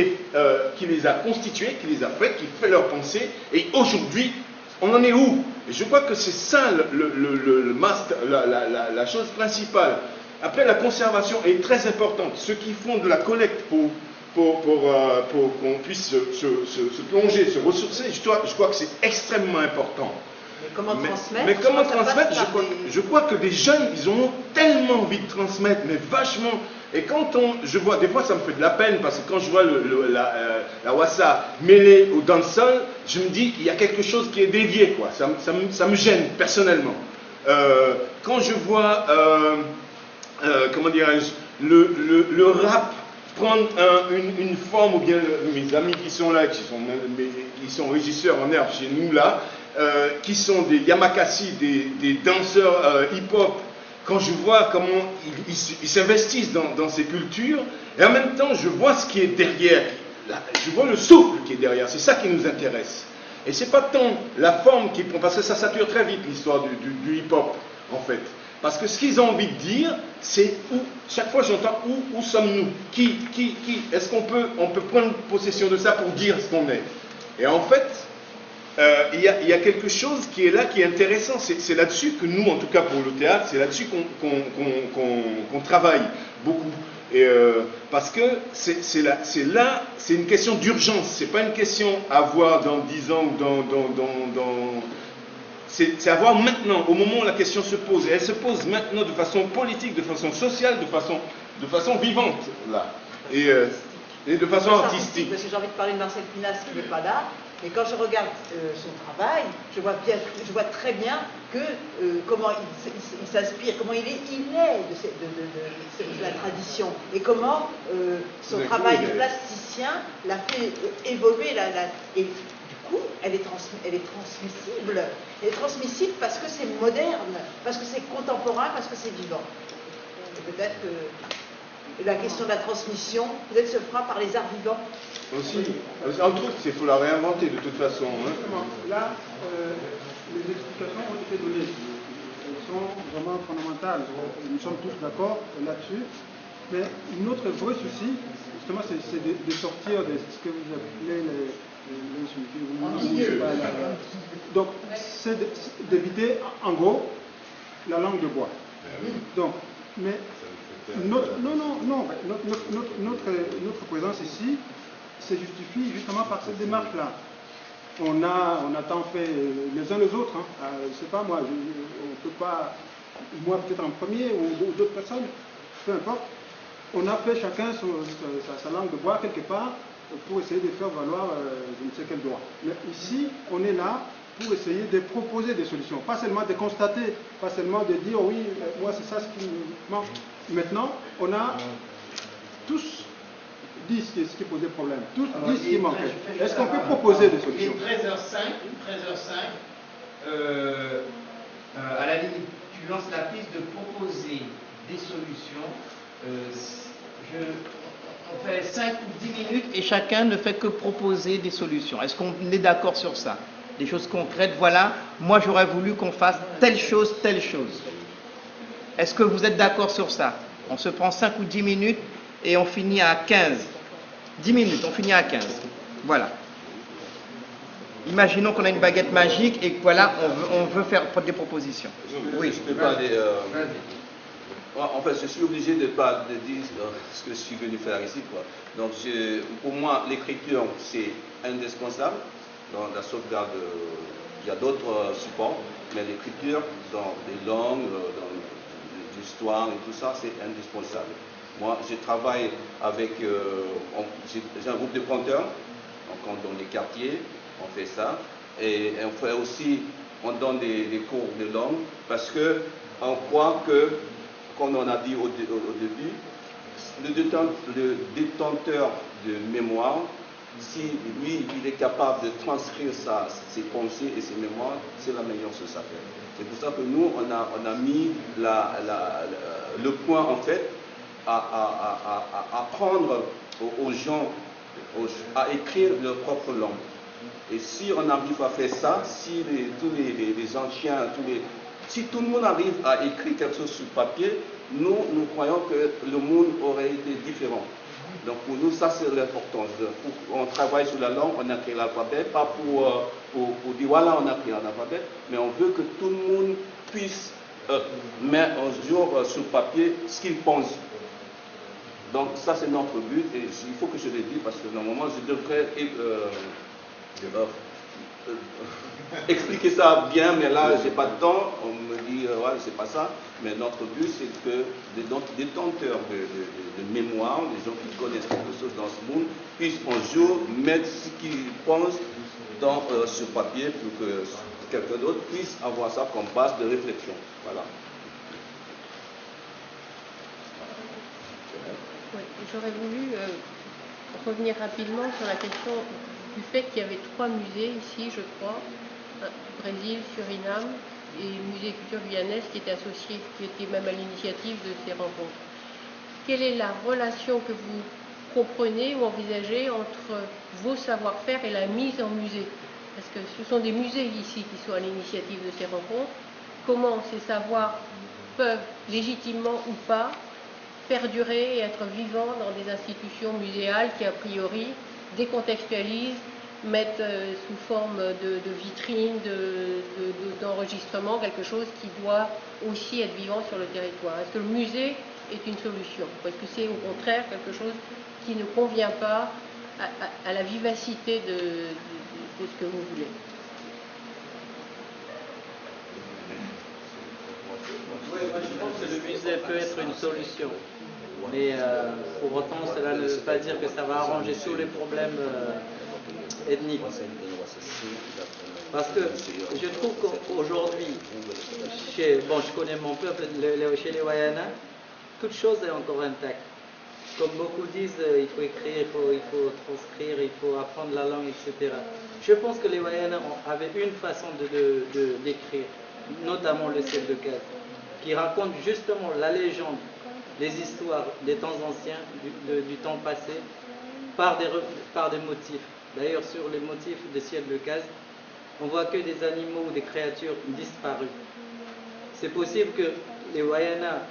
les a constitués, qui les a faits, qui fait leur pensée, et aujourd'hui, on en est où? Et je crois que c'est ça le master, la chose principale. Après, la conservation est très importante. Ceux qui font de la collecte pour qu'on puisse se plonger, se ressourcer, je crois que c'est extrêmement important. Mais comment transmettre, je crois que des jeunes, ils ont tellement envie de transmettre, mais vachement. Et quand je vois, des fois ça me fait de la peine, parce que quand je vois la wassa mêlée au dancehall, je me dis, il y a quelque chose qui est dévié, quoi. Ça me gêne, personnellement. Quand je vois... comment dirais-je, le rap prendre une forme, ou bien mes amis qui sont là, qui sont régisseurs en herbe chez nous là, qui sont des yamakasi, des danseurs hip-hop, quand je vois comment ils s'investissent dans ces cultures, et en même temps je vois ce qui est derrière, je vois le souffle qui est derrière, c'est ça qui nous intéresse. Et c'est pas tant la forme qui prend, parce que ça sature très vite l'histoire du hip-hop en fait. Parce que ce qu'ils ont envie de dire, c'est où, chaque fois j'entends où sommes-nous, qui, est-ce qu'on peut prendre possession de ça pour dire ce qu'on est. Et en fait, il y a quelque chose qui est là, qui est intéressant, c'est là-dessus que nous, en tout cas pour le théâtre, c'est là-dessus qu'on travaille beaucoup. Et parce que c'est une question d'urgence, c'est pas une question à voir dans 10 ans ou c'est à voir maintenant, au moment où la question se pose. Et elle se pose maintenant de façon politique, de façon sociale, de façon vivante, là. Et de façon artistique. Parce que j'ai envie de parler de Marcel Pinas qui n'est pas là, mais quand je regarde son travail, je vois très bien comment il s'inspire, comment il est de la tradition, et comment son travail de plasticien l'a fait évoluer. Et du coup, elle est transmissible. Elle est transmissible parce que c'est moderne, parce que c'est contemporain, parce que c'est vivant. Et peut-être que la question de la transmission, peut-être se fera par les arts vivants. Aussi, entre autres, il faut la réinventer de toute façon. Hein. Là, les explications ont été données. Elles sont vraiment fondamentales. Nous sommes tous d'accord là-dessus. Mais notre vrai souci, justement, c'est de sortir de ce que vous appelez donc, c'est d'éviter, en gros, la langue de bois. Donc, mais notre présence ici se justifie justement par cette démarche-là. On a tant fait les uns les autres. Hein. Je ne sais pas, moi, on peut pas, moi peut-être en premier ou d'autres personnes, peu importe. On a fait chacun sa langue de bois quelque part pour essayer de faire valoir je ne sais quel droit. Mais ici, on est là pour essayer de proposer des solutions. Pas seulement de constater, pas seulement de dire oui, moi c'est ça ce qui me manque. Maintenant, on a tous dit ce qui posait problème, tous dit ce qui manquait. Est-ce qu'on peut proposer des solutions? 13h05, à la limite, tu lances la piste de proposer des solutions. On fait 5 ou 10 minutes et chacun ne fait que proposer des solutions. Est-ce qu'on est d'accord sur ça? Des choses concrètes, voilà, moi j'aurais voulu qu'on fasse telle chose, telle chose. Est-ce que vous êtes d'accord sur ça? On se prend 5 ou 10 minutes et on finit à 15. 10 minutes, on finit à 15. Voilà. Imaginons qu'on a une baguette magique et que voilà, on veut faire des propositions. Oui, je peux pas aller. En fait, je suis obligé de pas de dire ce que je suis venu faire ici, quoi. Donc, pour moi, l'écriture, c'est indispensable dans la sauvegarde. Il y a d'autres supports, mais l'écriture dans les langues, dans l'histoire et tout ça, c'est indispensable. Moi, je travaille avec. J'ai un groupe de conteurs, on compte dans les quartiers, on fait ça, et on fait aussi, on donne des cours de langue, parce que on croit que, comme on a dit au début, le détenteur de mémoire, si lui, il est capable de transcrire ses pensées et ses mémoires, c'est la meilleure chose à faire. C'est pour ça que nous, on a mis le point, en fait, à apprendre aux gens à écrire leur propre langue. Et si on n'arrive pas à faire ça, si tous les anciens, si tout le monde arrive à écrire quelque chose sur papier, nous croyons que le monde aurait été différent. Donc pour nous, ça c'est l'importance. On travaille sur la langue, on a créé l'alphabet, pas pour dire voilà, on a créé l'alphabet, mais on veut que tout le monde puisse mettre un jour sur papier ce qu'il pense. Donc ça c'est notre but, et il faut que je le dise parce que normalement je devrais expliquer ça bien, mais là j'ai pas de temps, on me dit ouais c'est pas ça, mais notre but c'est que des détenteurs de mémoire, des gens qui connaissent quelque chose dans ce monde, puissent un jour mettre ce qu'ils pensent sur papier pour que quelqu'un d'autre puisse avoir ça comme base de réflexion. Voilà. Oui, j'aurais voulu revenir rapidement sur la question du fait qu'il y avait 3 musées ici, je crois, Brésil, Suriname et le musée culture guyanaise qui était associé, qui était même à l'initiative de ces rencontres. Quelle est la relation que vous comprenez ou envisagez entre vos savoir-faire et la mise en musée? Parce que ce sont des musées ici qui sont à l'initiative de ces rencontres. Comment ces savoirs peuvent légitimement ou pas perdurer et être vivants dans des institutions muséales qui, a priori, décontextualisent, mettent sous forme de vitrine, d'enregistrement, quelque chose qui doit aussi être vivant sur le territoire. Est-ce que le musée est une solution? Ou est-ce que c'est au contraire quelque chose qui ne convient pas à la vivacité de ce que vous voulez? Oui, moi je pense que le musée peut être une solution. Mais pour autant, cela ne veut pas dire que ça va arranger tous les problèmes ethniques. Parce que je trouve qu'aujourd'hui, je connais mon peuple, chez les Wayana, toute chose est encore intacte. Comme beaucoup disent, il faut écrire, il faut transcrire, il faut apprendre la langue, etc. Je pense que les Wayana avaient une façon d'écrire, notamment le ciel de Case, qui raconte justement la légende, les histoires des temps anciens, du temps passé, par des motifs. D'ailleurs, sur les motifs des ciels de Case, on voit que des animaux ou des créatures disparues. C'est possible que les Wayana,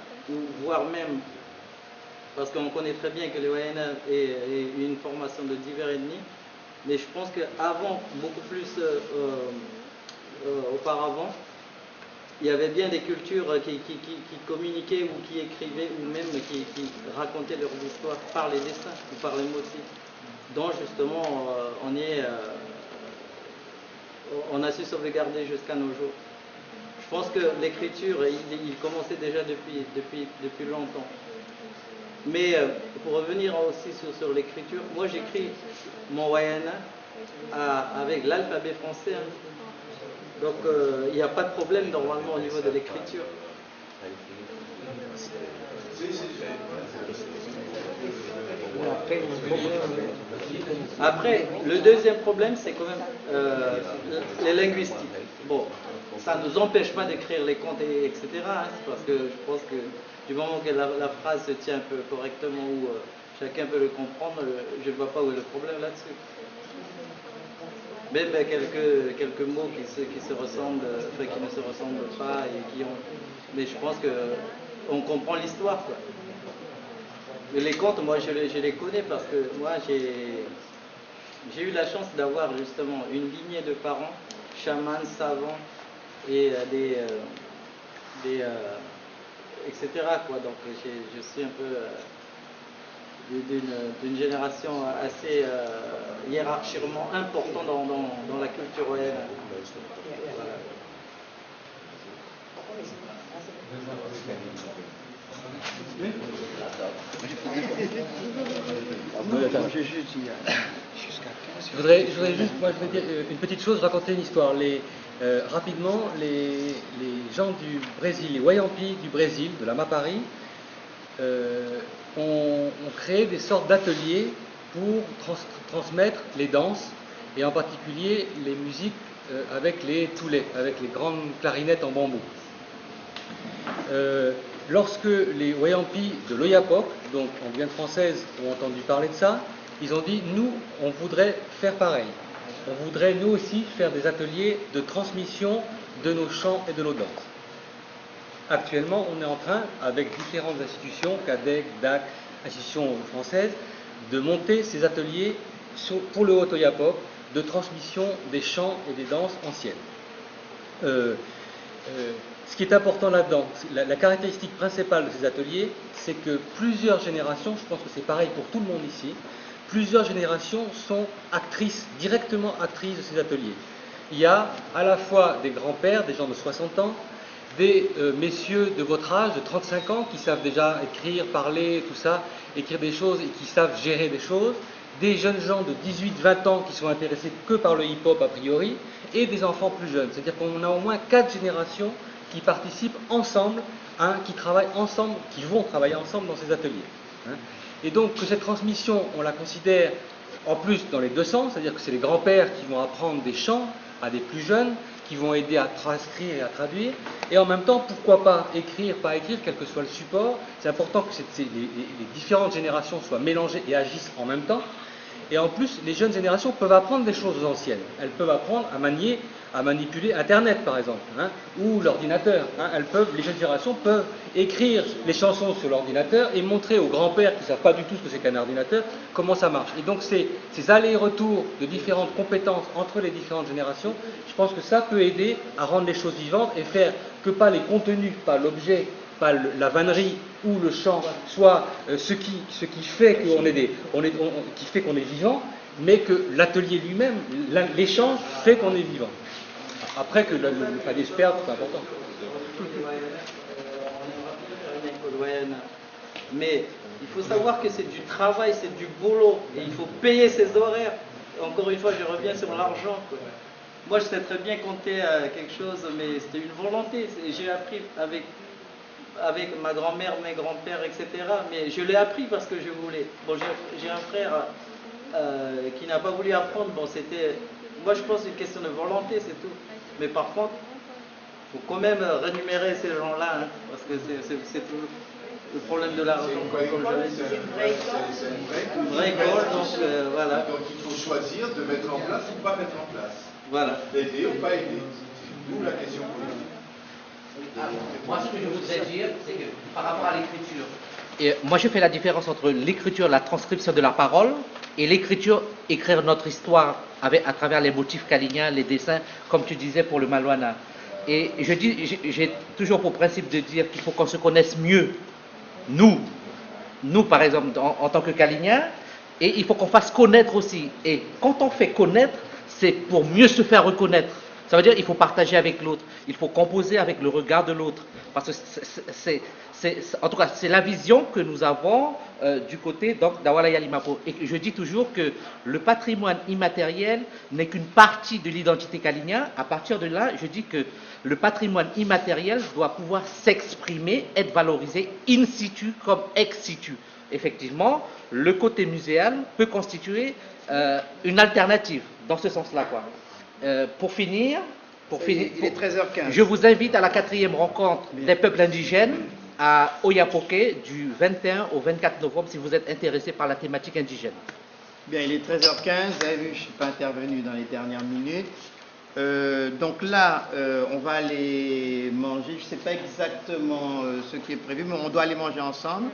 voire même, parce qu'on connaît très bien que les Wayana aient une formation de divers ethnies, mais je pense qu'avant, beaucoup plus auparavant, il y avait bien des cultures qui communiquaient ou qui écrivaient ou même qui racontaient leurs histoires par les dessins ou par les motifs, dont justement on a su sauvegarder jusqu'à nos jours. Je pense que l'écriture, il commençait déjà depuis longtemps. Mais pour revenir aussi sur l'écriture, moi j'écris mon Wayana avec l'alphabet français. Donc il n'y a pas de problème normalement au niveau de l'écriture. Après, le deuxième problème, c'est quand même les linguistiques. Bon, ça ne nous empêche pas d'écrire les contes, etc. Hein, parce que je pense que du moment que la phrase se tient un peu correctement ou chacun peut le comprendre, je ne vois pas où est le problème là-dessus. Même quelques mots qui se ressemblent, qui ne se ressemblent pas et qui ont. Mais je pense qu'on comprend l'histoire, quoi. Mais les contes, moi, je les connais parce que moi, j'ai eu la chance d'avoir justement une lignée de parents, chamans, savants et etc. quoi. Donc, je suis un peu d'une génération assez hiérarchiquement importante dans la culture wayenne. Voilà. Je voudrais juste, moi, je veux dire une petite chose, raconter une histoire. Rapidement, les gens du Brésil, les Wayampi du Brésil, de la Mapari, ont créé des sortes d'ateliers pour transmettre les danses, et en particulier les musiques avec les toulets, avec les grandes clarinettes en bambou. Lorsque les Wayampi de l'Oyapock, donc en Guyane française, ont entendu parler de ça, ils ont dit, nous, on voudrait faire pareil. On voudrait, nous aussi, faire des ateliers de transmission de nos chants et de nos danses. Actuellement, on est en train, avec différentes institutions, CADEC, DAC, institutions françaises, de monter ces ateliers pour le Haut-Oyapock de transmission des chants et des danses anciennes. Ce qui est important là-dedans, la caractéristique principale de ces ateliers, c'est que plusieurs générations, je pense que c'est pareil pour tout le monde ici, plusieurs générations sont actrices, directement actrices de ces ateliers. Il y a à la fois des grands-pères, des gens de 60 ans, des messieurs de votre âge, de 35 ans, qui savent déjà écrire, parler, tout ça, écrire des choses et qui savent gérer des choses, des jeunes gens de 18-20 ans qui sont intéressés que par le hip-hop a priori, et des enfants plus jeunes. C'est-à-dire qu'on a au moins 4 générations qui participent ensemble, qui travaillent ensemble, qui vont travailler ensemble dans ces ateliers. Et donc que cette transmission, on la considère en plus dans les deux sens, c'est-à-dire que c'est les grands-pères qui vont apprendre des chants à des plus jeunes, qui vont aider à transcrire et à traduire, et en même temps, pourquoi pas écrire, quel que soit le support. C'est important que les différentes générations soient mélangées et agissent en même temps. Et en plus, les jeunes générations peuvent apprendre des choses aux anciennes. Elles peuvent apprendre à manipuler Internet, par exemple, ou l'ordinateur. Les jeunes générations peuvent écrire les chansons sur l'ordinateur et montrer aux grands-pères qui ne savent pas du tout ce que c'est qu'un ordinateur, comment ça marche. Et donc, ces allers-retours de différentes compétences entre les différentes générations, je pense que ça peut aider à rendre les choses vivantes et faire que pas les contenus, pas l'objet, pas la vannerie ou le chant soit ce qui fait qu'on est vivant, mais que l'atelier lui-même, l'échange fait qu'on est vivant. Après que le palier se perde, c'est important. Mais il faut savoir que c'est du travail, c'est du boulot, et il faut payer ses horaires. Encore une fois, je reviens sur l'argent. Moi, je sais très bien compter quelque chose, mais c'était une volonté. J'ai appris avec ma grand-mère, mes grands-pères, etc. Mais je l'ai appris parce que je voulais. Bon, j'ai un frère qui n'a pas voulu apprendre. Bon, moi, je pense que c'est une question de volonté, c'est tout. Mais par contre, il faut quand même rémunérer ces gens-là, parce que c'est tout le problème de l'argent. Comme j'avais dit. C'est une vraie école, donc voilà. Donc il faut choisir de mettre en place ou pas mettre en place. Voilà. Aider ou pas aider. D'où la question politique. Moi, ce que je voudrais dire, c'est que par rapport à l'écriture, et moi je fais la différence entre l'écriture, la transcription de la parole, et l'écriture, écrire notre histoire à travers les motifs kaliniens, les dessins, comme tu disais pour le Malouana. Et j'ai toujours pour principe de dire qu'il faut qu'on se connaisse mieux, nous par exemple, en tant que kaliniens, et il faut qu'on fasse connaître aussi. Et quand on fait connaître, c'est pour mieux se faire reconnaître. Ça veut dire qu'il faut partager avec l'autre, il faut composer avec le regard de l'autre. Parce que en tout cas, c'est la vision que nous avons du côté d'Awala Yalimapo. Et je dis toujours que le patrimoine immatériel n'est qu'une partie de l'identité kalinia. À partir de là, je dis que le patrimoine immatériel doit pouvoir s'exprimer, être valorisé in situ comme ex situ. Effectivement, le côté muséal peut constituer une alternative dans ce sens-là, quoi. Pour finir, Pour finir, il est 13h15. Je vous invite à la 4e rencontre des peuples indigènes à Oyapoké du 21 au 24 novembre si vous êtes intéressé par la thématique indigène. Bien, il est 13h15, vous avez vu, je ne suis pas intervenu dans les dernières minutes. Donc là, on va aller manger, je ne sais pas exactement ce qui est prévu, mais on doit aller manger ensemble.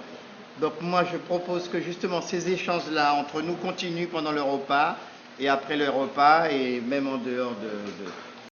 Donc moi, je propose que justement ces échanges-là entre nous continuent pendant le repas, et après le repas, et même en dehors